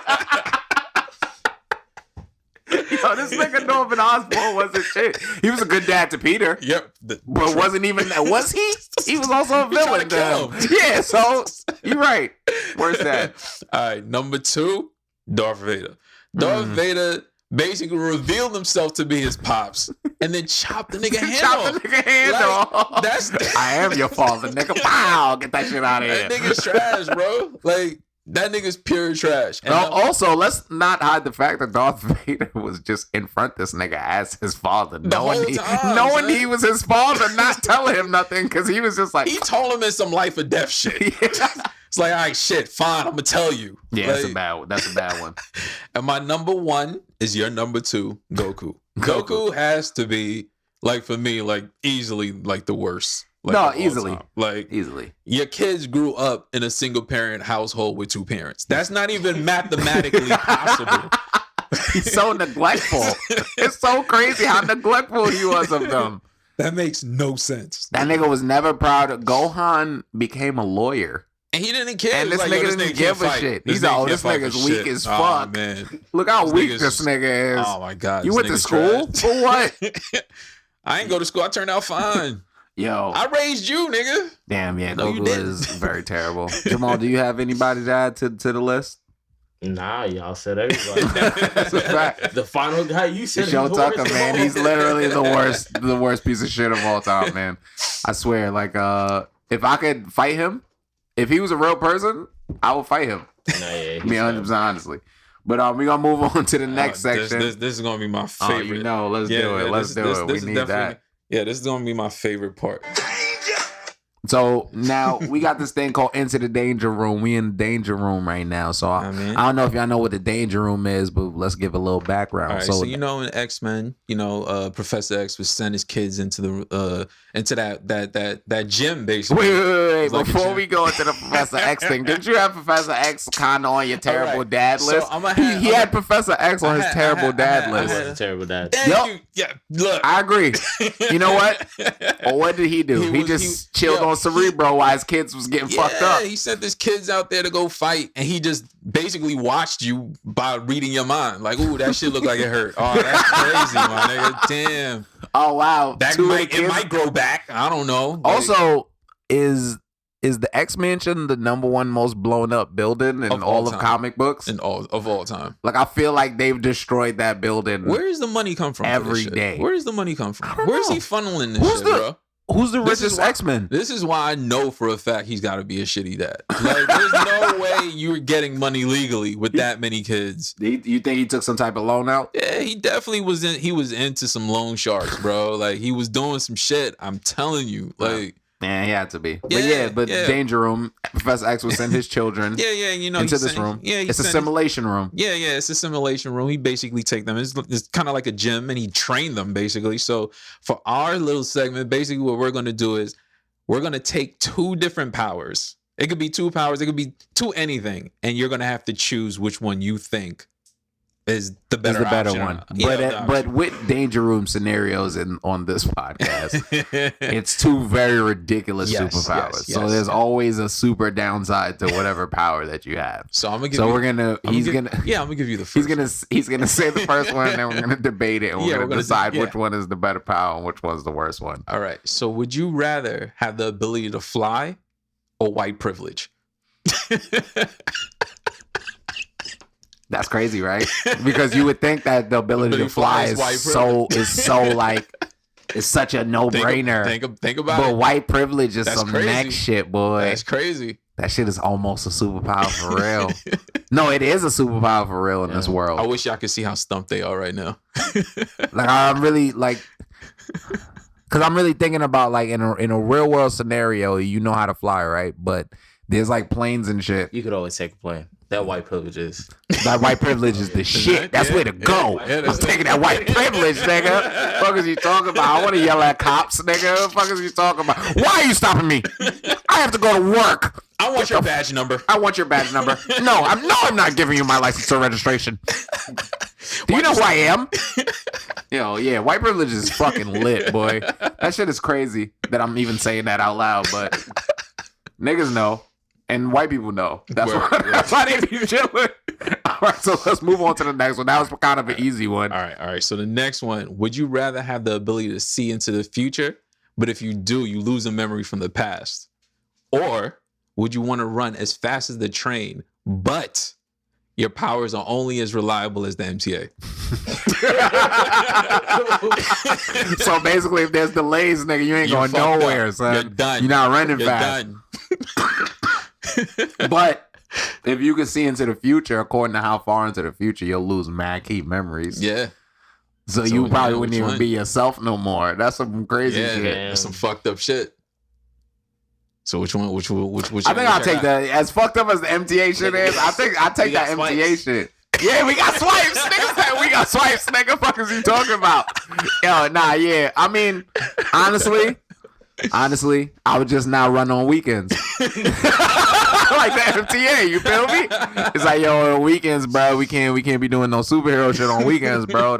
Yo, this nigga Norman Osborn wasn't shit. He was a good dad to Peter. Yep. But wasn't even, was he? He was also a villain to him. Yeah, so you're right. Where's that? All right, number 2, Darth Vader. Darth Vader basically revealed himself to be his pops and then chopped the nigga hand off. The nigga hand off. I am your father, nigga. Wow, get that shit out of here. That nigga's trash, bro. Like, that nigga's pure trash. And also, let's not hide the fact that Darth Vader was just in front of this nigga as his father. Knowing he was his father, not telling him nothing, because he was just like... He told him in some life or death shit. It's like, all right, shit, fine, I'm going to tell you. Yeah, like, that's a bad one. And my number 1 is your number 2, Goku. Goku has to be, like, for me, like, easily, like, the worst. Like, easily. Like, easily. Your kids grew up in a single parent household with 2 parents. That's not even mathematically possible. He's so neglectful. It's so crazy how neglectful he was of them. That makes no sense. That nigga was never proud of... Gohan became a lawyer. And he didn't care. And this nigga didn't give a shit. He's like, this nigga's weak as fuck. Man. Look how weak this nigga is. Oh my God. You went to school? For what? I ain't go to school. I turned out fine. Yo, I raised you, nigga. damn, yeah, No, you Goku didn't. is very terrible. Jamal, do you have anybody to add to the list? Nah, y'all said everybody. That's a fact. The final guy you said. Show is Tucker, worse. man. He's literally the worst piece of shit of all time, man. I swear, like, if I could fight him, if he was a real person, I would fight him. Nah, yeah, Me 100% honestly. But we're gonna move on to the next section. This is gonna be my favorite. Oh, you know, let's do it. Let's do it. We need that. Yeah, this is gonna be my favorite part. So now we got this thing called Into the Danger Room. We in the danger room right now. So I don't know if y'all know what the danger room is, but let's give a little background. All right, so you know in X-Men, Professor X would send his kids into the that gym basically. Wait. Like Before we go into the Professor X thing, didn't you have Professor X kind of on your terrible dad list? So he had Professor X on his terrible dad list. I had a terrible dad. Thank you. Yeah, look. I agree. You know what? Or what did he do? He just chilled on Cerebro while his kids was getting fucked up. He sent his kids out there to go fight, and he just basically watched you by reading your mind. Like, ooh, that shit look like it hurt. Oh, that's crazy, my nigga. Damn. Oh wow. It might grow back. I don't know. Like, Also, is the X Mansion the number one most blown up building in all of comic books? of all time. Like, I feel like they've destroyed that building. Where does the money come from? Every day. Where does the money come from? don't Where's know. he funneling this shit, bro? Who's the richest X-Men? This is why I know for a fact he's got to be a shitty dad. Like, there's no way you're getting money legally with that many kids. You think he took some type of loan out? Yeah, he definitely was he was into some loan sharks, bro. Like, he was doing some shit. I'm telling you. Like, Man, he had to be. Yeah, But Danger Room, Professor X would send his children into this room. Yeah, it's a simulation room. Yeah, it's a simulation room. He basically take them. It's kind of like a gym, and he trained them basically. So for our little segment, basically what we're going to do is we're going to take two different powers. It could be two powers. It could be two anything, and you're going to have to choose which one you think is the better one. But with Danger Room scenarios on this podcast, it's two very ridiculous superpowers. So there's always a super downside to whatever power that you have. So I'm gonna give I'm gonna give you the first. He's gonna say the first one, and then we're gonna debate it, and we're gonna decide which one is the better power and which one's the worst one. All right. So would you rather have the ability to fly or white privilege? That's crazy, right? Because you would think that the ability to fly is such a no-brainer. Think about it. But white privilege is some crazy. next shit, boy. That's crazy. That shit is almost a superpower for real. No, it is a superpower for real in this world. I wish y'all could see how stumped they are right now. Like, I'm really like, because I'm really thinking about, like, in a real world scenario, you know how to fly, right? But there's like planes and shit. You could always take a plane. That white privilege is. That white privilege is the shit. That's where to go. I'm taking that white privilege, nigga. What fuck is you talking about? I want to yell at cops, nigga. What fuck is you talking about? Why are you stopping me? I have to go to work. I want your badge number. I want your badge number. No, I'm not giving you my license or registration. Do you know who I am? Yeah, white privilege is fucking lit, boy. That shit is crazy that I'm even saying that out loud, but niggas know. And white people know. That's why they be chilling. All right, so let's move on to the next one. That was kind of an easy one. All right. So the next one, would you rather have the ability to see into the future, but if you do, you lose a memory from the past? Or would you want to run as fast as the train, but your powers are only as reliable as the MTA? So basically, if there's delays, nigga, you ain't going nowhere, son. You're done. You're not running You're fast. done. But if you can see into the future, according to how far into the future, you'll lose mad key memories. Yeah. So you probably wouldn't even be yourself no more. That's some crazy shit. That's some fucked up shit. So which one? Which I think I'll take that. As fucked up as the MTA shit is, I think I'll take that MTA shit. Yeah, we got swipes. Niggas, we got swipes. Nigga, fuck is you talking about? Yo, nah, yeah. I mean, honestly, I would just not run on weekends. Like the MTA, you feel me? It's like, yo, on weekends, bro, we can't be doing no superhero shit on weekends, bro.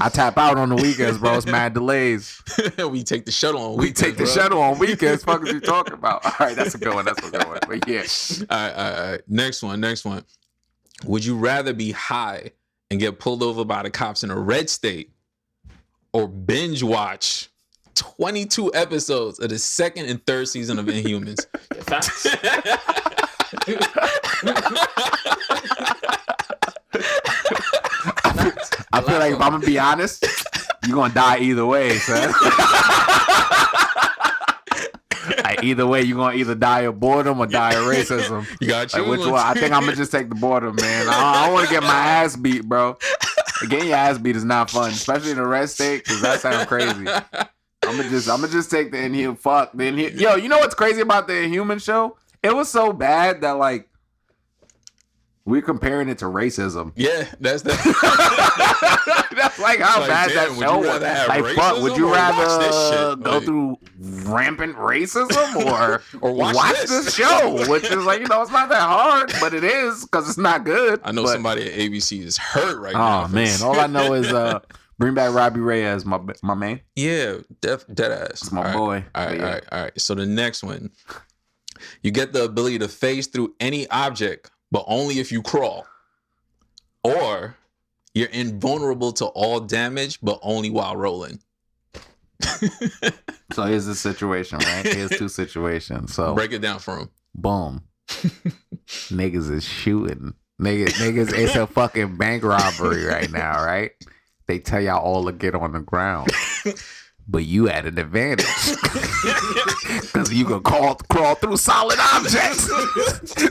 I tap out on the weekends, bro. It's mad delays. We take the shuttle on weekends. We take the shuttle on weekends. Fuck is you talking about? All right, that's a good one. But yeah. All right. Next one. Would you rather be high and get pulled over by the cops in a red state, or binge watch 22 episodes of the second and third season of Inhumans. Facts. I feel like if I'm gonna be honest, you're gonna die either way, son. Like, either way, you're gonna either die of boredom or die of racism. You got like, which one? I think I'm gonna just take the boredom, man. I don't want to get my ass beat, bro. Getting your ass beat is not fun, especially in a red state, because that sounds crazy. I'm gonna just take the Inhuman. Fuck the Inhuman. Yo, you know what's crazy about the Inhuman show? It was so bad that like we're comparing it to racism. Yeah, that's that. That's like how Like, bad damn, that show was. Like, fuck, would you or watch rather this shit? go Like- through rampant racism or watch this show? Which is like, it's not that hard, but it is because it's not good. I know but, somebody at ABC is hurt right now. Oh man, all I know is bring back Robbie Reyes, my man. Yeah, dead ass. It's my boy. All right, But yeah. all right. So the next one, you get the ability to phase through any object, but only if you crawl. Or you're invulnerable to all damage, but only while rolling. So here's the situation, right? Here's two situations. So Break it down for him. boom. Niggas is shooting. Niggas, it's a fucking bank robbery right now, right? They tell y'all all to get on the ground. But you at an advantage. Because you can crawl through solid objects.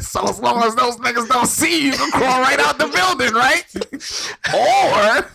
So as long as those niggas don't see you, you can crawl right out the building, right? Or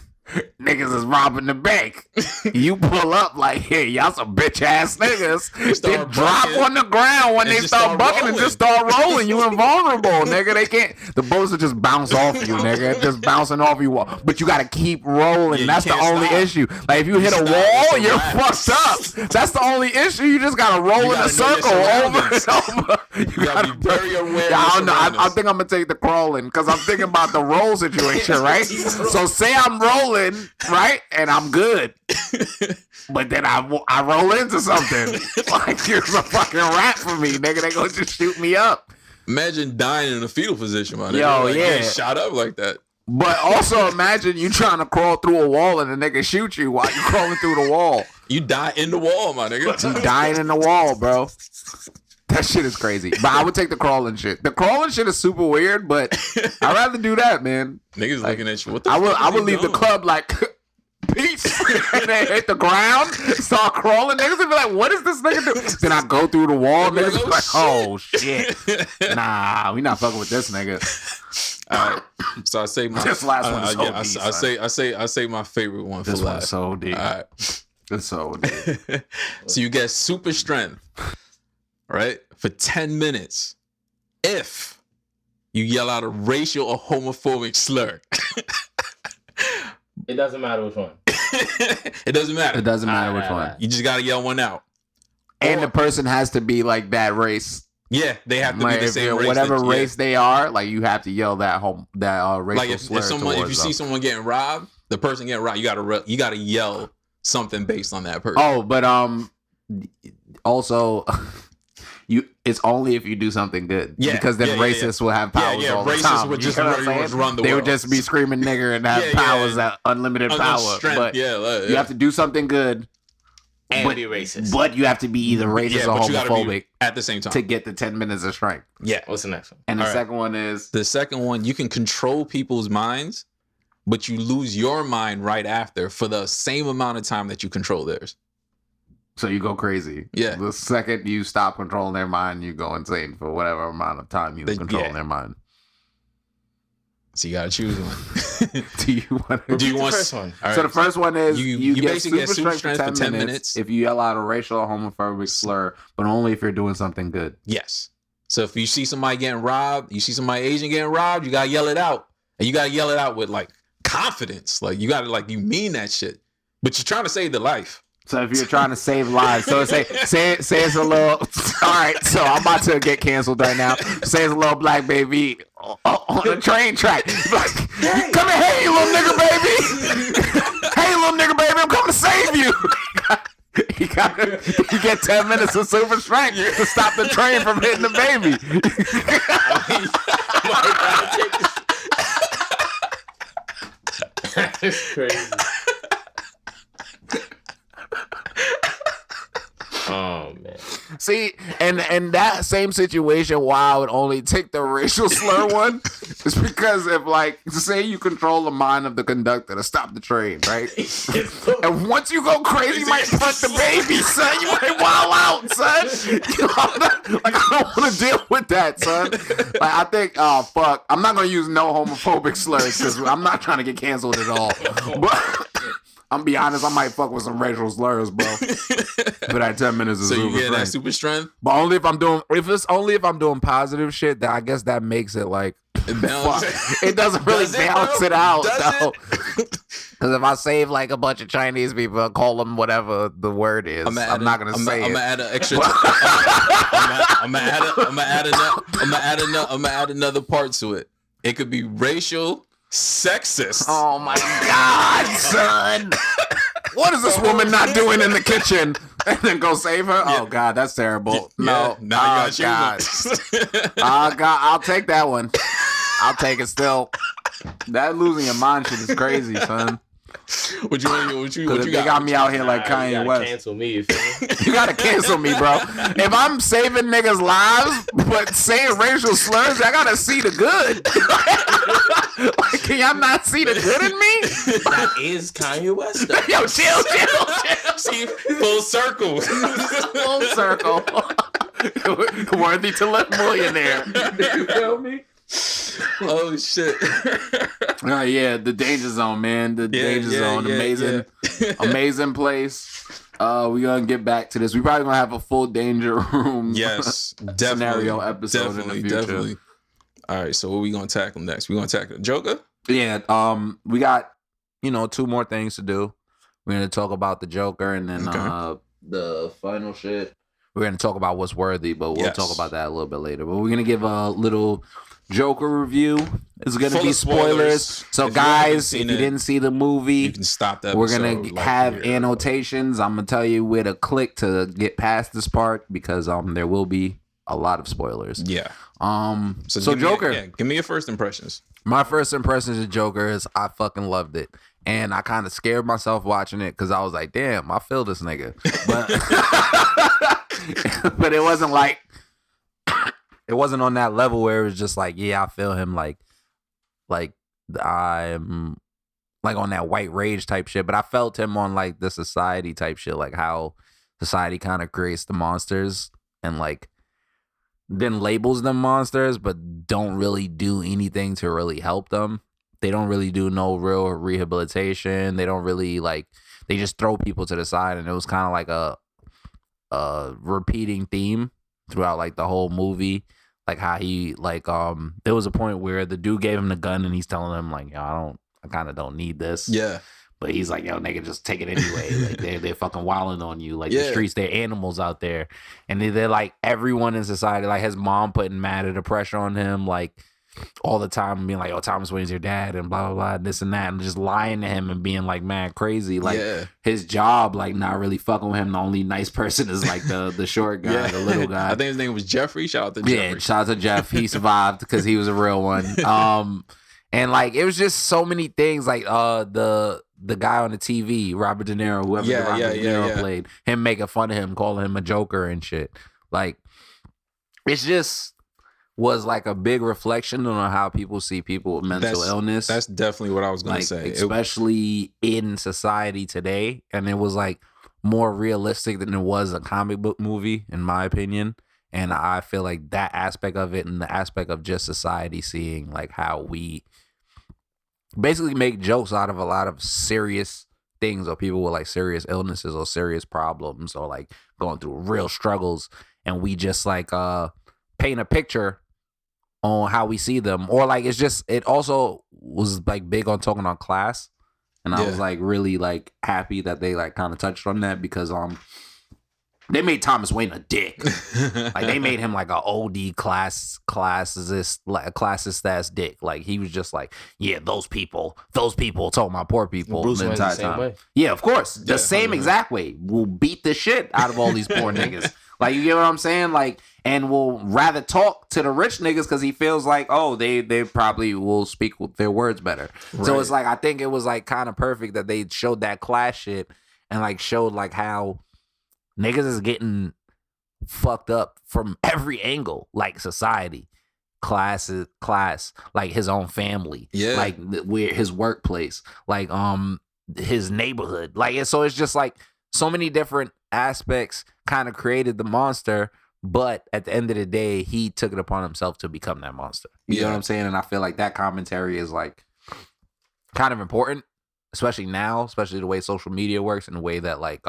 niggas is robbing the bank. You pull up like, hey, y'all some bitch ass niggas. They drop on the ground when they start bucking and just start rolling. You invulnerable, nigga. They can't. The bullets will just bounce off you, nigga. It's just bouncing off you. But you gotta keep rolling. Yeah, That's the only issue. Like if you hit a wall, you're fucked up. That's the only issue. You just gotta roll in a circle over and over. You gotta be very aware. I don't know. I think I'm gonna take the crawling because I'm thinking about the roll situation, right? So say I'm rolling, right, and I'm good, but then I roll into something like it's a fucking rap for me, nigga. They gonna just shoot me up. Imagine dying in a fetal position, man. Yo, like, yeah. getting shot up like that. But also imagine you trying to crawl through a wall and a nigga shoot you while you crawling through the wall. You die in the wall, my nigga. You dying in the wall, bro. That shit is crazy. But I would take the crawling shit. The crawling shit is super weird, but I'd rather do that, man. Niggas Like, looking at you. What the I fuck would leave the club like peace, and then hit the ground, start crawling. Niggas would be like, "What is this nigga do?" Then I go through the wall. They'd be Niggas like, be like, "Oh shit, nah, we not fucking with this nigga." All right. So I say my This last one is so deep, I say my favorite one This for one's last. so deep. All right. It's so deep. So you get super strength, right? For 10 minutes. If you yell out a racial or homophobic slur. It doesn't matter which one. It doesn't matter. It doesn't matter which one. You just gotta yell one out. And Or- the person has to be like that race. Yeah, they have to Like, be the if same they're race. whatever that- yeah. race they are, like you have to yell that racial Like if slur someone, if you towards see them. someone getting robbed, the person getting robbed, you gotta yell something based on that person. Oh, but also it's only if you do something good. Yeah, Because then racists will have powers all the racists time. would You just know what I'm run saying? the They world. would just be screaming nigger and have Yeah, yeah. powers that unlimited power. Strength, But yeah, you have to do something good. And But- be racist. But you have to be either racist or but you gotta be homophobic at the same time. to get the 10 minutes of strength. Yeah. What's the next one? And the All right. second one is The second one, you can control people's minds, but you lose your mind right after for the same amount of time that you control theirs. so you go crazy. Yeah. The second you stop controlling their mind, you go insane for whatever amount of time you control yeah. their mind. So you gotta choose one. Do you want to Do you the want first one? All So right. the first one is You get basically get super super strength for 10 minutes if you yell out a racial or homophobic slur, but only if you're doing something good. Yes. So if you see somebody getting robbed, you see somebody Asian getting robbed, you gotta yell it out. And you gotta yell it out with like confidence. Like you gotta like you mean that shit. But you're trying to save the life. So if you're trying to save lives, so say it's a little. All right, so I'm about to get canceled right now. Say it's a little black baby on the train track. Like, come here, hey little nigga baby, hey little nigga baby, I'm coming to save you. You get 10 minutes of super strength to stop the train from hitting the baby. It's crazy. See, and that same situation, why I would only take the racial slur one, is because if, like, say you control the mind of the conductor to stop the train, right? And once you go crazy, you might fuck the baby, son. You might wild out, son. You know, I don't want to deal with that, son. Like, I think, oh, fuck. I'm not going to use no homophobic slurs because I'm not trying to get canceled at all. But I'm be honest, I might fuck with some racial slurs, bro. But that 10 minutes is so super you get strength. that super strength. But only if I'm doing positive shit, that I guess that makes it like it doesn't really balance it out, though. Because if I save like a bunch of Chinese people and call them whatever the word is, I'm not gonna say it. I'm gonna add an extra. I'm gonna add another part to it. It could be racial. Sexist. Oh my God, son. What is this woman not doing in the kitchen? And then go save her? Oh God, that's terrible. No. Now Oh God. Oh God, I'll take that one. I'll take it still. That losing your mind shit is crazy, son. What you they got me out here like Kanye West. Cancel me, you feel me? You gotta cancel me, bro. If I'm saving niggas' lives but saying racial slurs, I gotta see the good. Like, can y'all not see the good in me? That is Kanye West, though. Yo, chill. See, full circle. Full circle. Worthy to live millionaire. You feel me? Oh shit. Oh yeah, the Danger Zone, man. The Danger Zone. Amazing. Amazing place. We're gonna get back to this. We probably gonna have a full Danger Room scenario episode in the future. Definitely. All right, so what we gonna tackle next? We gonna tackle Joker? Yeah, we got, 2 more things to do. We're gonna talk about the Joker and then the final shit. We're gonna talk about what's worthy, but we'll talk about that a little bit later. But we're gonna give a little Joker review. It's gonna be spoilers. So guys, if you didn't see the movie, you can stop that. We're gonna have annotations. I'm gonna tell you where to click to get past this part because there will be a lot of spoilers. Yeah. So Joker. Give me your first impressions. My first impressions of Joker is I fucking loved it. And I kind of scared myself watching it because I was like, damn, I feel this nigga. But it wasn't like, it wasn't on that level where it was just like, yeah, I feel him like I'm like on that white rage type shit. But I felt him on like the society type shit, like how society kind of creates the monsters and like then labels them monsters, but don't really do anything to really help them. They don't really do no real rehabilitation. They don't really they just throw people to the side. And it was kind of like a repeating theme throughout like the whole movie. Like how he there was a point where the dude gave him the gun and he's telling him like, yo, I kind of don't need this. Yeah. But he's like, yo, nigga, just take it anyway. Like they're fucking wilding on you. Like the streets, they're animals out there. And they're like everyone in society, like his mom putting mad at the pressure on him, like all the time being like, oh, Thomas Wayne's your dad and blah, blah, blah, this and that. And just lying to him and being like mad crazy. Like his job, like not really fucking with him. The only nice person is like the short guy, the little guy. I think his name was Jeffrey. Shout out to Jeffrey. Yeah, shout out to Jeff. He survived because he was a real one. And like it was just so many things. Like the guy on the TV, Robert De Niro, whoever De Niro played, him making fun of him, calling him a joker and shit. Like, it's just was like a big reflection on how people see people with mental illness. That's definitely what I was going to say. Especially in society today. And it was like more realistic than it was a comic book movie, in my opinion. And I feel like that aspect of it and the aspect of just society seeing like how we basically make jokes out of a lot of serious things or people with like serious illnesses or serious problems or like going through real struggles, and we just like paint a picture on how we see them. Or like it also was like big on talking on class, and I was like really like happy that they like kind of touched on that because they made Thomas Wayne a dick. Like they made him like a OD classist ass dick. Like he was just like, yeah, those people told my poor people Bruce the entire time. Way. Yeah, of course. The same exact way. We'll beat the shit out of all these poor niggas. Like, you get what I'm saying? Like, and will rather talk to the rich niggas because he feels like, oh, they probably will speak with their words better. Right. So it's like, I think it was like kind of perfect that they showed that class shit and like showed like how niggas is getting fucked up from every angle, like society, class, like his own family, like where his workplace, like his neighborhood, like, so it's just like so many different aspects kind of created the monster. But at the end of the day, he took it upon himself to become that monster. You know what I'm saying? And I feel like that commentary is like kind of important, especially now, especially the way social media works and the way that like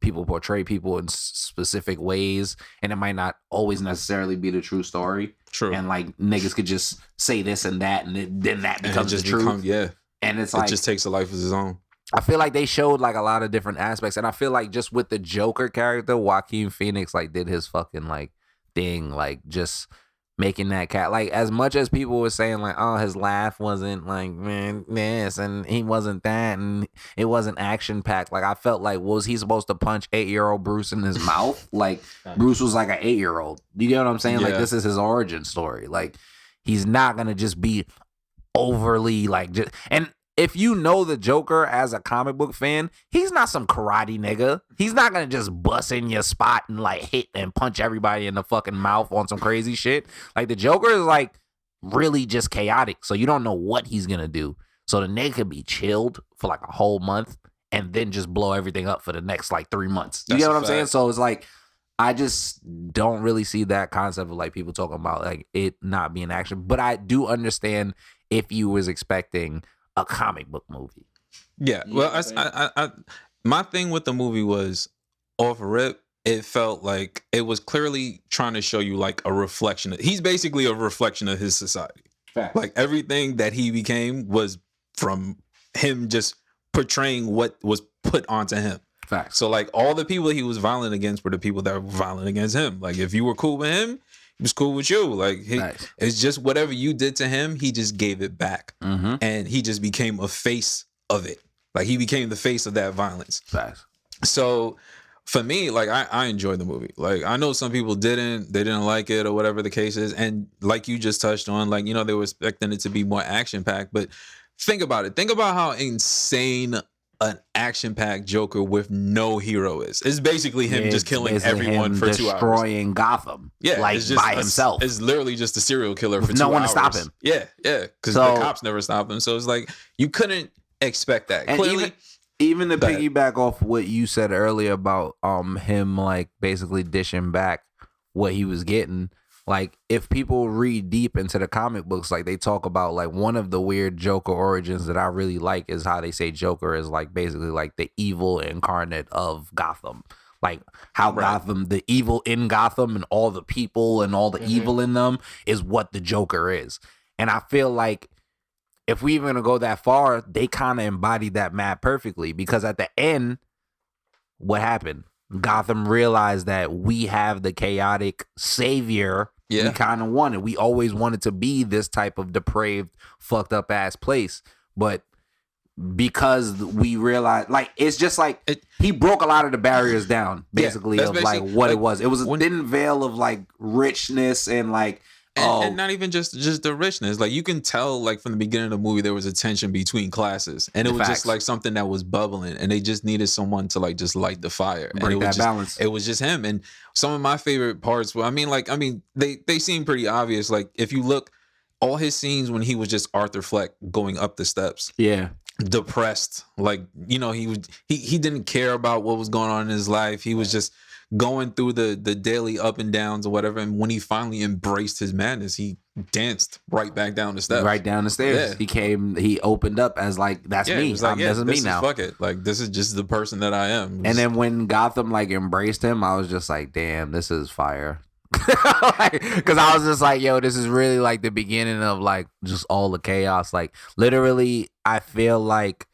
people portray people in specific ways, and it might not always necessarily be the true story. True. And like niggas could just say this and that, and then that becomes the truth. And it's like, it just takes a life of his own. I feel like they showed like a lot of different aspects, and I feel like just with the Joker character, Joaquin Phoenix like did his fucking like thing, like just making that cat, like, as much as people were saying like, oh, his laugh wasn't like this and he wasn't that and it wasn't action packed, like I felt like, was he supposed to punch 8-year-old Bruce in his mouth? Like Bruce was like an 8-year-old. You get what I'm saying? Like this is his origin story. Like he's not gonna just be overly like just, and if you know the Joker as a comic book fan, he's not some karate nigga. He's not gonna just bust in your spot and like hit and punch everybody in the fucking mouth on some crazy shit. Like the Joker is like really just chaotic, so you don't know what he's gonna do. So the nigga could be chilled for like a whole month and then just blow everything up for the next like 3 months. You get what I'm saying? So it's like, I just don't really see that concept of like people talking about like it not being action. But I do understand if you was expecting a comic book movie. Yeah. Well, I my thing with the movie was, off rip, it felt like it was clearly trying to show you like a reflection. He's basically a reflection of his society. Fact. Like everything that he became was from him just portraying what was put onto him. Fact. So like all the people he was violent against were the people that were violent against him. Like if you were cool with him, he was cool with you. Like it's just whatever you did to him, he just gave it back. Mm-hmm. And he just became a face of it. Like he became the face of that violence. Facts. So for me, like I enjoyed the movie. Like I know some people they didn't like it or whatever the case is. And like you just touched on, like, you know, they were expecting it to be more action packed. But think about it. Think about how insane an action-packed Joker with no hero is. It's basically him just killing everyone for 2 hours. Destroying Gotham. Yeah. Like by himself. It's literally just a serial killer for 2 hours. No one to stop him. Yeah. Because the cops never stop him. So it's like, you couldn't expect that. And clearly, even to piggyback off what you said earlier about him like basically dishing back what he was getting. Like, if people read deep into the comic books, like, they talk about, like, one of the weird Joker origins that I really like is how they say Joker is, like, basically, like, the evil incarnate of Gotham. Like, how Gotham, the evil in Gotham and all the people and all the evil in them is what the Joker is. And I feel like if we even gonna go that far, they kind of embodied that map perfectly, because at the end, what happened? Gotham realized that we have the chaotic savior. We kind of wanted. We always wanted to be this type of depraved, fucked up ass place. But because we realized, like, it's just like he broke a lot of the barriers down, basically, of like what it was. It was a thin veil of like richness and like, and not even just the richness. Like, you can tell, like, from the beginning of the movie, there was a tension between classes, and it was just like something that was bubbling, and they just needed someone to like just light the fire, break that balance. It was just him. And some of my favorite parts were, they seem pretty obvious. Like, if you look, all his scenes when he was just Arthur Fleck going up the steps, depressed, like, you know, he didn't care about what was going on in his life. He was just going through the daily up and downs or whatever, and when he finally embraced his madness, he danced right back down the steps. Right down the stairs. He opened up as like, that's me. Like, this is me now. Fuck it. Like, this is just the person that I am. And then when Gotham like embraced him, I was just like, damn, this is fire. Because I was just like, yo, this is really like the beginning of like just all the chaos. Like, literally, I feel like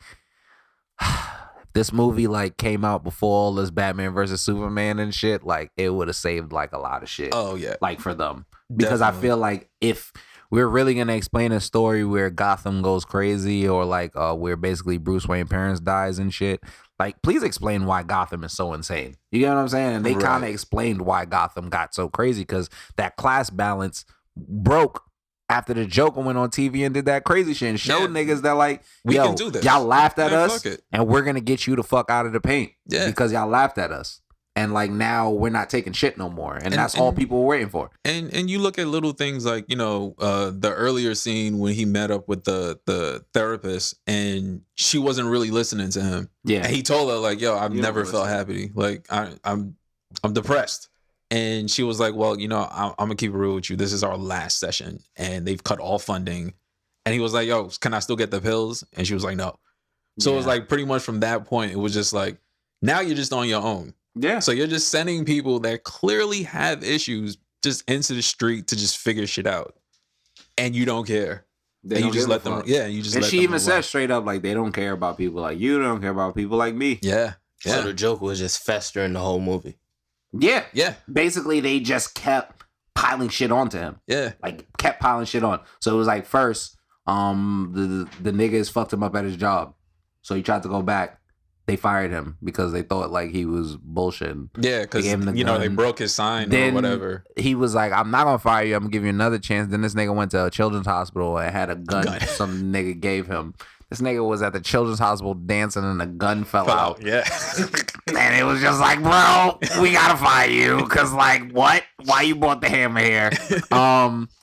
this movie like came out before all this Batman versus Superman and shit, like it would have saved like a lot of shit. Oh yeah, like for them, because definitely. I feel like if we're really gonna explain a story where Gotham goes crazy, or like where basically Bruce Wayne's parents dies and shit, like please explain why Gotham is so insane. You get what I'm saying? And they kind of explained why Gotham got so crazy, because that class balance broke after the Joker went on TV and did that crazy shit and showed niggas that like, we can do this. Y'all laughed at us and we're gonna get you the fuck out of the paint because y'all laughed at us. And like now we're not taking shit no more, and that's all people were waiting for. And you look at little things like the earlier scene when he met up with the therapist and she wasn't really listening to him. Yeah, and he told her like, "Yo, I've never felt happy. Like I'm depressed." And she was like, "Well, I'm gonna keep it real with you. This is our last session, and they've cut all funding." And he was like, "Yo, can I still get the pills?" And she was like, "No." So it was like pretty much from that point, it was just like, now you're just on your own. Yeah. So you're just sending people that clearly have issues just into the street to just figure shit out, and you don't care. And you just let them. Yeah, you just. And let she them even said straight up like they don't care about people like you. Don't care about people like me. Yeah. So the Joker was just festering the whole movie. Yeah. Yeah. Basically, they just kept piling shit onto him. Yeah. Like kept piling shit on. So it was like first, the niggas fucked him up at his job, so he tried to go back. They fired him because they thought like he was bullshitting. Yeah, because they broke his sign then or whatever. He was like, "I'm not gonna fire you. I'm gonna give you another chance." Then this nigga went to a children's hospital and had a gun. Some nigga gave him. This nigga was at the children's hospital dancing and a gun fell out. Yeah, and it was just like, bro, we gotta fire you because like, what? Why you brought the hammer here?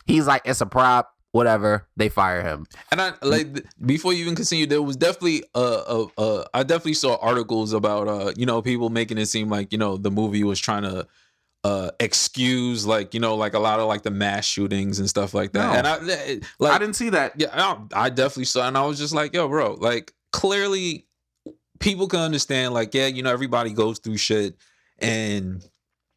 He's like, it's a prop. Whatever, they fire him. And I like before you even continue, there was definitely I definitely saw articles about people making it seem like the movie was trying to excuse like a lot of like the mass shootings and stuff like that. No. And I didn't see that. Yeah, I definitely saw, and I was just like, yo, bro, like clearly people can understand like everybody goes through shit, and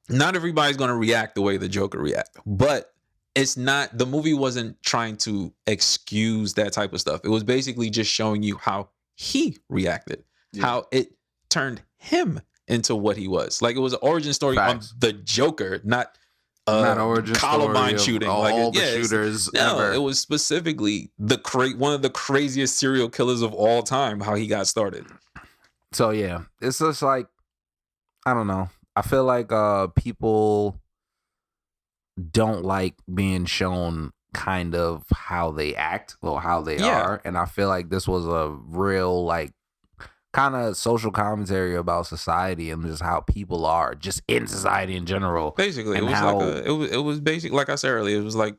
not everybody's gonna react the way the Joker react, but it's not, the movie wasn't trying to excuse that type of stuff. It was basically just showing you how he reacted, how it turned him into what he was. Like it was an origin story on the Joker, not origin Columbine story shooting. All the shooters ever. It was specifically one of the craziest serial killers of all time, how he got started. So yeah, it's just like, I don't know. I feel like people don't like being shown kind of how they act or how they are, and I feel like this was a real like kind of social commentary about society and just how people are just in society in general. Basically, it was basically like I said earlier, it was like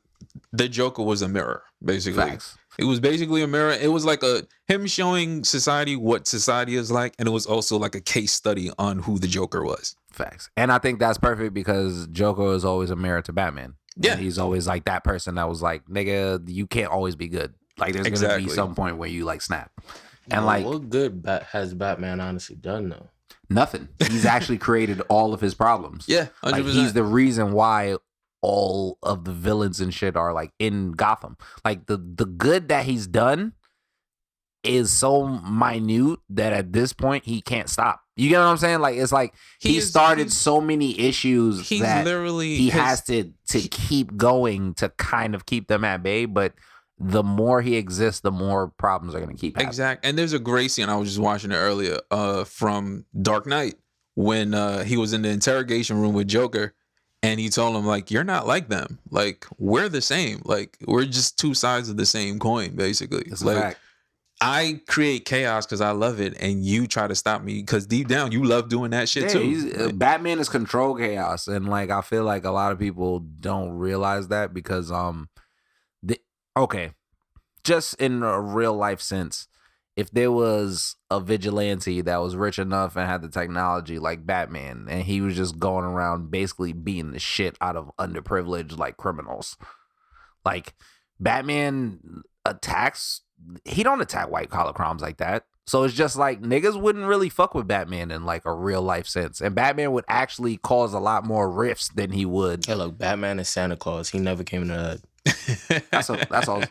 the Joker was a mirror. Basically, Facts. It was basically a mirror. It was like him showing society what society is like, and it was also like a case study on who the Joker was. Facts. And I think that's perfect because Joker is always a mirror to Batman. Yeah. And he's always like that person that was like, nigga, you can't always be good. Like there's going to be some point where you like snap. And like, what good has Batman honestly done though? Nothing. He's actually created all of his problems. Yeah. 100%. Like he's the reason why all of the villains and shit are like in Gotham. Like the good that he's done is so minute that at this point he can't stop. You get what I'm saying? Like it's like he started so many issues that he has to keep going to kind of keep them at bay. But the more he exists, the more problems are going to keep happening. Exactly. And there's a great scene, I was just watching it earlier, from Dark Knight when he was in the interrogation room with Joker. And he told him, like, you're not like them. Like, we're the same. Like, we're just two sides of the same coin, basically. That's like, a fact. I create chaos because I love it, and you try to stop me because deep down you love doing that shit too. Batman is control chaos, and like I feel like a lot of people don't realize that because just in a real life sense, if there was a vigilante that was rich enough and had the technology like Batman, and he was just going around basically beating the shit out of underprivileged like criminals, like Batman attacks. He don't attack white collar crimes like that. So it's just like niggas wouldn't really fuck with Batman in like a real life sense. And Batman would actually cause a lot more rifts than he would. Hey, look, Batman is Santa Claus. He never came in the hood. That's all.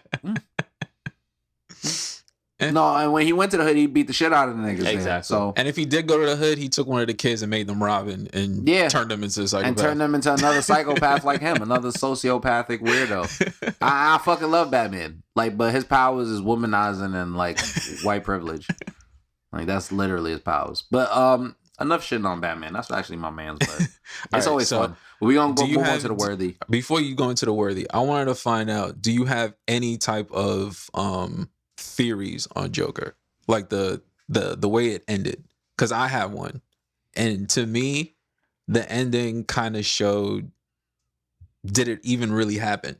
No, and when he went to the hood, he beat the shit out of the niggas. Exactly. Man. So, and if he did go to the hood, he took one of the kids and made them rob and turned them into a psychopath. And turned them into another psychopath like him, another sociopathic weirdo. I fucking love Batman. Like, but his powers is womanizing and like white privilege. Like that's literally his powers. But enough shitting on Batman. That's actually my man's. But it's always fun. We're gonna go move on to the worthy. Before you go into the worthy, I wanted to find out: do you have any type of theories on Joker, like the way it ended? Because I have one, and to me, the ending kind of showed, did it even really happen?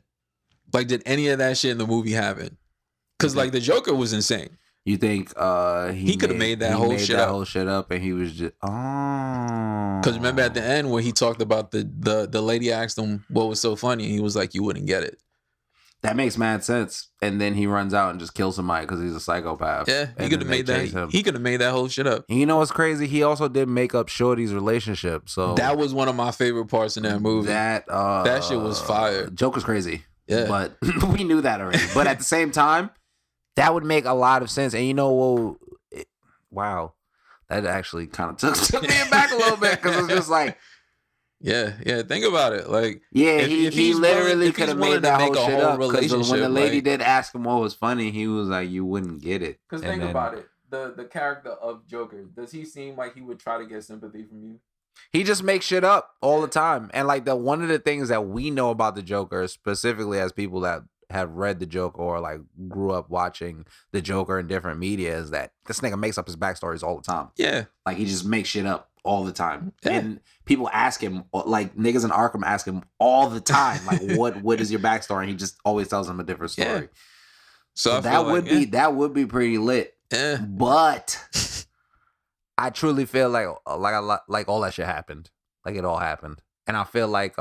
Like, did any of that shit in the movie happen? Because like the Joker was insane. You think he could have made that whole shit up, and he was just Because remember at the end where he talked about the lady asked him what was so funny, and he was like, "You wouldn't get it." That makes mad sense. And then he runs out and just kills somebody because he's a psychopath. Yeah, he could have made that. He could have made that whole shit up. And you know what's crazy? He also did make up Shorty's relationship. So that was one of my favorite parts in that movie. That shit was fire. Joker's crazy. Yeah, but we knew that already. But at the same time, that would make a lot of sense. And you know, wow, that actually kind of took me back a little bit because it's just like. Yeah. Think about it. Like, yeah, he literally could have made that whole shit up. Because when the lady did ask him what was funny, he was like, "You wouldn't get it." Because think about it, the character of Joker, does he seem like he would try to get sympathy from you? He just makes shit up all the time, and like one of the things that we know about the Joker, specifically as people that have read the Joker or like grew up watching the Joker in different media, is that this nigga makes up his backstories all the time. Yeah, like he just makes shit up all the time, yeah. And people ask him, like niggas in Arkham ask him all the time, like what is your backstory? And he just always tells them a different story. Yeah. So that would be pretty lit. Yeah. But I truly feel like all that shit happened, like it all happened, and I feel like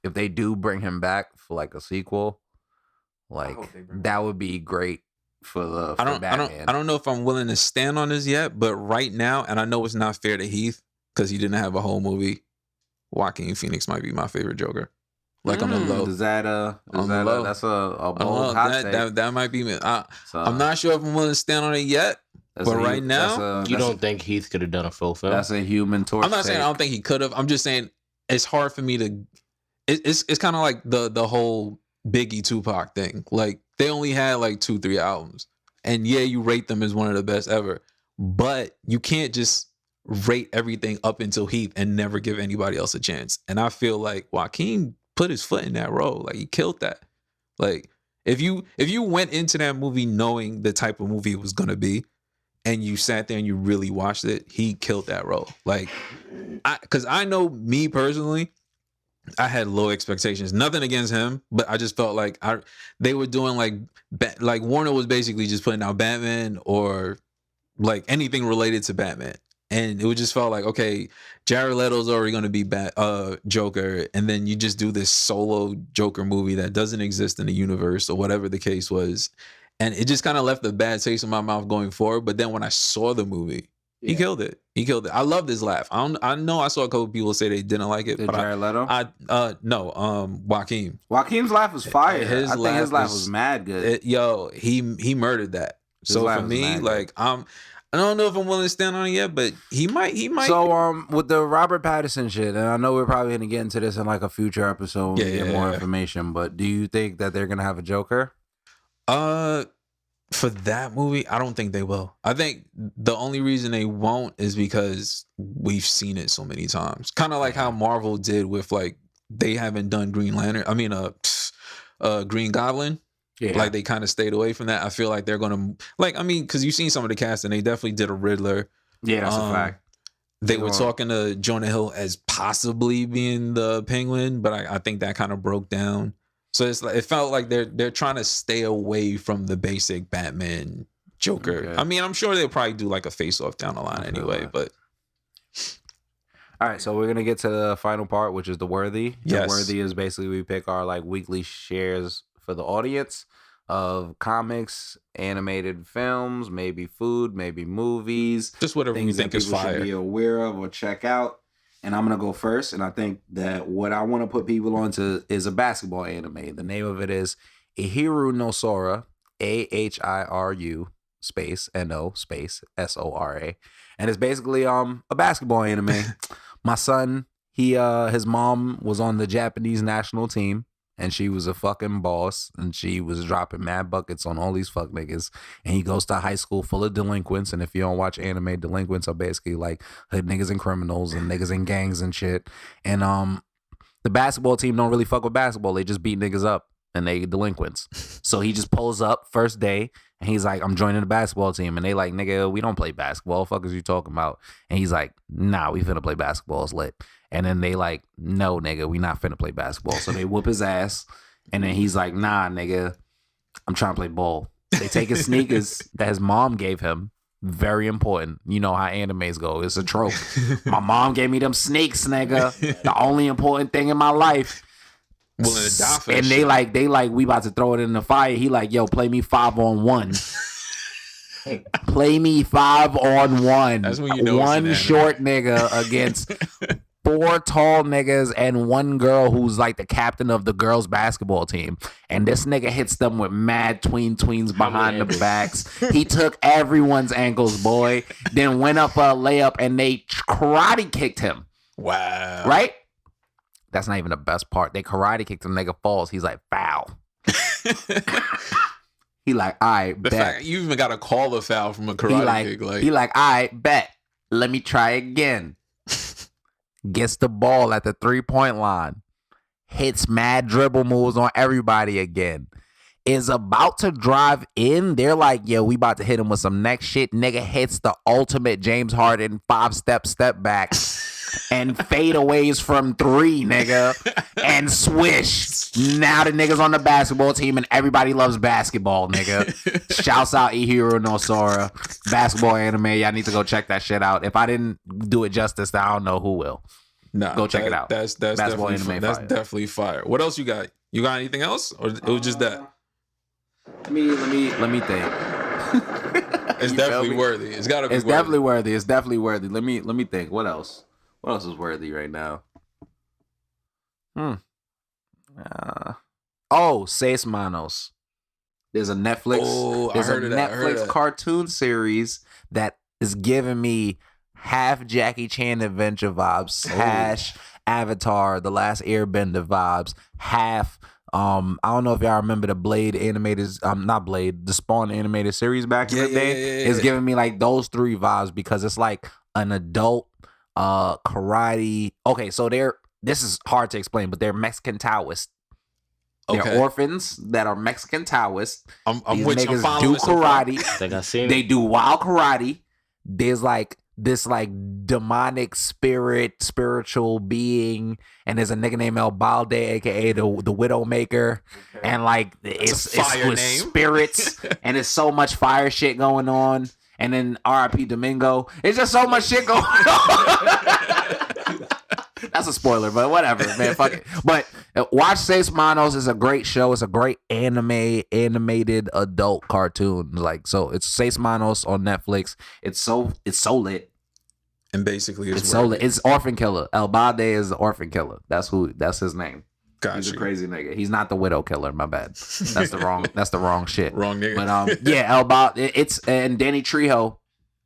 if they do bring him back for like a sequel, like that would be great. For Batman. I don't know if I'm willing to stand on this yet, but right now, and I know it's not fair to Heath because he didn't have a whole movie. Joaquin Phoenix might be my favorite Joker. Like on the low. That's a bold hot take. That might be me. I'm not sure if I'm willing to stand on it yet, but right now, you don't think Heath could have done a full film? That's a Human Torch. I'm not saying I don't think he could have. I'm just saying it's hard for me to. It's kind of like the whole Biggie Tupac thing. Like they only had like 2-3 albums, and yeah, you rate them as one of the best ever, but you can't just rate everything up until Heath and never give anybody else a chance. And I feel like Joaquin put his foot in that role. Like he killed that. Like if you went into that movie knowing the type of movie it was gonna be, and you sat there and you really watched it, he killed that role. Like, because I know me personally, I had low expectations. Nothing against him, but I just felt like they were doing like Warner was basically just putting out Batman or like anything related to Batman. And it just felt like, okay, Jared Leto's already going to be Joker, and then you just do this solo Joker movie that doesn't exist in the universe or whatever the case was. And it just kind of left a bad taste in my mouth going forward. But then when I saw the movie, he killed it. He killed it. I love his laugh. I know I saw a couple people say they didn't like it. Did Jared Leto? No, Joaquin. Joaquin's laugh was fire. I think his laugh was mad good. He murdered that. So for me, like I don't know if I'm willing to stand on it yet, but he might. So with the Robert Pattinson shit, and I know we're probably gonna get into this in like a future episode and get more information, but do you think that they're gonna have a Joker? For that movie, I don't think they will. I think the only reason they won't is because we've seen it so many times. Kind of like how Marvel did with like they haven't done Green Lantern. I mean, Green Goblin. Yeah. Like they kind of stayed away from that. I feel like they're gonna because you've seen some of the cast and they definitely did a Riddler. Yeah, that's a fact. They were talking to Jonah Hill as possibly being the Penguin, but I think that kind of broke down. So it's like it felt like they're trying to stay away from the basic Batman Joker. Okay. I mean, I'm sure they'll probably do like a face-off down the line anyway, but. All right, so we're gonna get to the final part, which is the Worthy. Yes. The Worthy is basically we pick our like weekly shares for the audience of comics, animated films, maybe food, maybe movies, just whatever you think is fire. Should be aware of or check out. And I'm gonna go first, and I think that what I want to put people onto is a basketball anime. The name of it is Ahiru no Sora, Ahiru space No space Sora, and it's basically a basketball anime. My son, his mom was on the Japanese national team. And she was a fucking boss, and she was dropping mad buckets on all these fuck niggas. And he goes to high school full of delinquents. And if you don't watch anime, delinquents are basically like hood niggas and criminals and niggas in gangs and shit. And the basketball team don't really fuck with basketball. They just beat niggas up. and they delinquents. So he just pulls up first day and he's like, I'm joining the basketball team. And they like, nigga, we don't play basketball. Fuck is you talking about? And he's like, nah, we finna play basketball. It's lit. And then they like, no, nigga, we not finna play basketball. So they whoop his ass. And then he's like, nah, nigga, I'm trying to play ball. They take his sneakers that his mom gave him. Very important. You know how animes go. It's a trope. My mom gave me them sneaks, nigga. The only important thing in my life. Willing to die for and they like, we about to throw it in the fire. He like, yo, play me 5-on-1. Play me 5-on-1. That's when you know one short nigga against 4 tall niggas and 1 girl who's like the captain of the girls basketball team. And this nigga hits them with mad tweens behind the backs. He took everyone's ankles, boy. Then went up a layup and they karate kicked him. Wow. Right? That's not even the best part. They karate kicked him, nigga falls. He's like, foul. He like, all right, the bet. fact you even got to call a foul from a karate kick. He like, all right, bet. Let me try again. Gets the ball at the 3-point line. Hits mad dribble moves on everybody again. Is about to drive in. They're like, yo, we about to hit him with some next shit. Nigga hits the ultimate James Harden 5-step back. And fadeaways from 3, nigga. And swish. Now the niggas on the basketball team and everybody loves basketball, nigga. Shouts out Ahiru no Sora. Basketball anime. Y'all need to go check that shit out. If I didn't do it justice, I don't know who will. Nah, go check it out. That's basketball definitely anime. That's definitely fire. What else you got? You got anything else? Or it was just that? Let me think. It's definitely worthy. It's gotta be. It's definitely worthy. It's definitely worthy. Let me think. What else? What else is worthy right now? Seis Manos. There's a Netflix. There's a Netflix cartoon series that is giving me half Jackie Chan adventure vibes, / Avatar, The Last Airbender vibes, half. I don't know if y'all remember the Blade animated, not Blade, the Spawn animated series back in the day. It's giving me like those 3 vibes because it's like an adult karate. Okay, so this is hard to explain, but they're Mexican Taoists. They're orphans that are Mexican Taoists. I'm These with niggas you. Following do karate. I think I seen They it. do wild karate. There's like this like demonic spiritual being, and there's a nigga named El Balde, aka the Widowmaker, and like it's with name. spirits, and there's so much fire shit going on. And then R.I.P. Domingo. It's just so much shit going on. That's a spoiler, but whatever, man. Fuck it. But watch Seis Manos. Is a great show. It's a great animated adult cartoon. Like, so it's Seis Manos on Netflix. It's so lit. And basically, it's so lit. It's Orphan Killer. El Bade is the Orphan Killer. That's his name. Gotcha. He's a crazy nigga. He's not the Widow Killer. My bad. That's the wrong shit. Wrong nigga. But yeah, El Bade. It's and Danny Trejo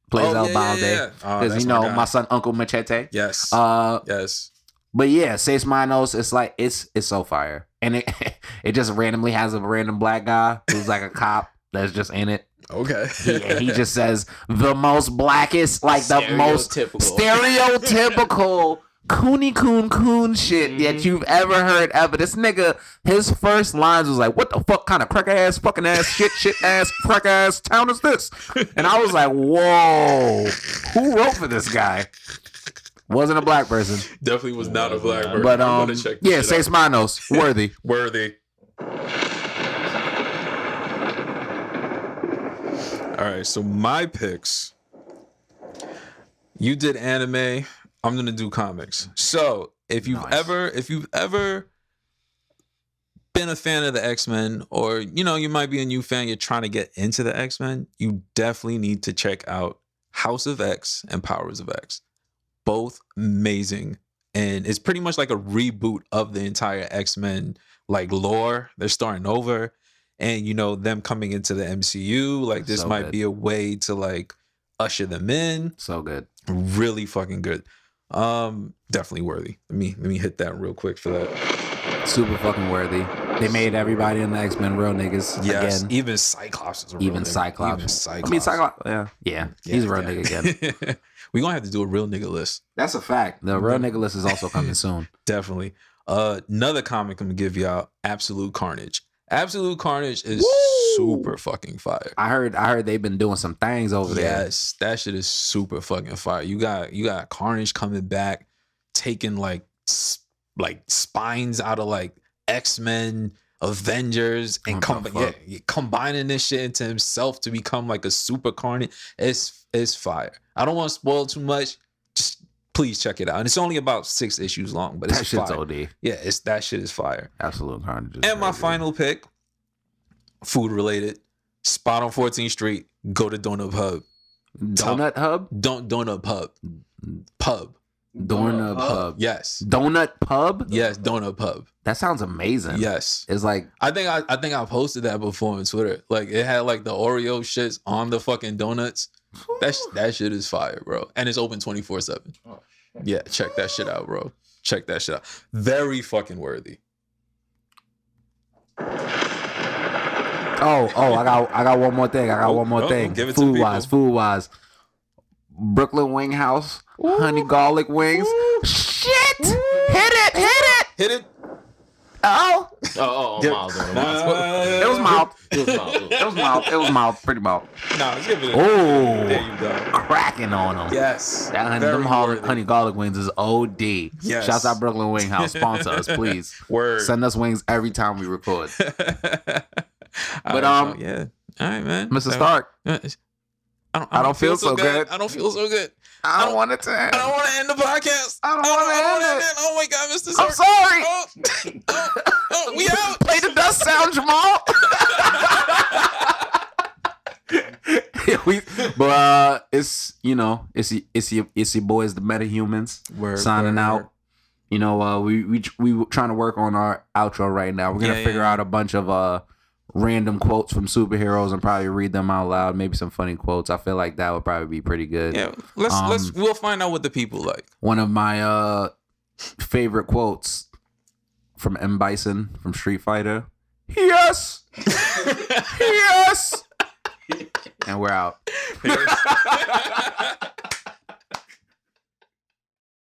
plays El Bade because you know my son Uncle Machete. Yes. Yes. But yeah, Seis Manos. It's like it's so fire, and it just randomly has a random black guy who's like a cop that's just in it. Okay. He just says the most blackest, like the most stereotypical coon shit that you've ever heard ever. This nigga, his first lines was like, what the fuck kind of crack ass, fucking ass, shit ass, crack ass town is this? And I was like, whoa, who wrote for this guy? Wasn't a black person. Definitely was not a black person. But yeah, Seis Manos, worthy. All right, so my picks. You did anime. I'm gonna do comics. So if you've ever been a fan of the X-Men, or you might be a new fan, you're trying to get into the X-Men, you definitely need to check out House of X and Powers of X. Both amazing, and it's pretty much like a reboot of the entire X-Men like lore. They're starting over, and them coming into the MCU, like this so might good. be a way to like usher them in. So good. Really fucking good. Definitely worthy. Let me hit that real quick for that. Super fucking worthy. They made everybody in the X-Men real niggas. Yes, again. even Cyclops is a real nigga. Cyclops. I mean, Cyclops. Yeah. He's a real nigga again. We're gonna have to do a real nigga list. That's a fact. The real nigga list is also coming soon. Definitely. Another comic I'm gonna give y'all, Absolute Carnage. Absolute Carnage is super fucking fire. I heard they've been doing some things over there. Yes, that shit is super fucking fire. You got Carnage coming back, taking like spines out of like X-Men, Avengers, and combining this shit into himself to become like a super Carnage. It's fire. I don't want to spoil too much. Just please check it out. And it's only about 6 issues long, but it's that shit's fire. OD. Yeah, that shit is fire. Absolute Carnage. And my final pick, food related, spot on 14th Street. Go to Donut Hub. Donut Hub? Donut Pub. Pub. Donut Pub. Yes. Donut Pub? Yes, Donut Pub. That sounds amazing. Yes. It's like I think I posted that before on Twitter. Like it had like the Oreo shits on the fucking donuts. That shit is fire, bro. And it's open 24/7. Oh, yeah, check that shit out, bro. Check that shit out. Very fucking worthy. Oh, I got one more thing. Give it to people. Food wise. Brooklyn Wing House, honey garlic wings. Shit! Hit it! Oh, mild. It was mild. Pretty mild. Nah, let's give it. Oh, there you go. Cracking on them. Yes. Them honey garlic wings is OD. Yes. Shouts out Brooklyn Wing House. Sponsor us, please. Word. Send us wings every time we record. But yeah. All right, man. Mr. Stark. I don't feel so good. I don't feel so good. I don't want it to end. I don't want to end the podcast. I don't want to end it. Oh my God, Mr. I'm Stark. sorry. We out. Play the dust sound, Jamal. It's your boys, the Metahumans, signing out. You know, we trying to work on our outro right now. We're gonna figure out a bunch of random quotes from superheroes and probably read them out loud. Maybe some funny quotes. I feel like that would probably be pretty good. Yeah, we'll find out what the people like. One of my favorite quotes from M. Bison from Street Fighter. Yes, yes, and we're out.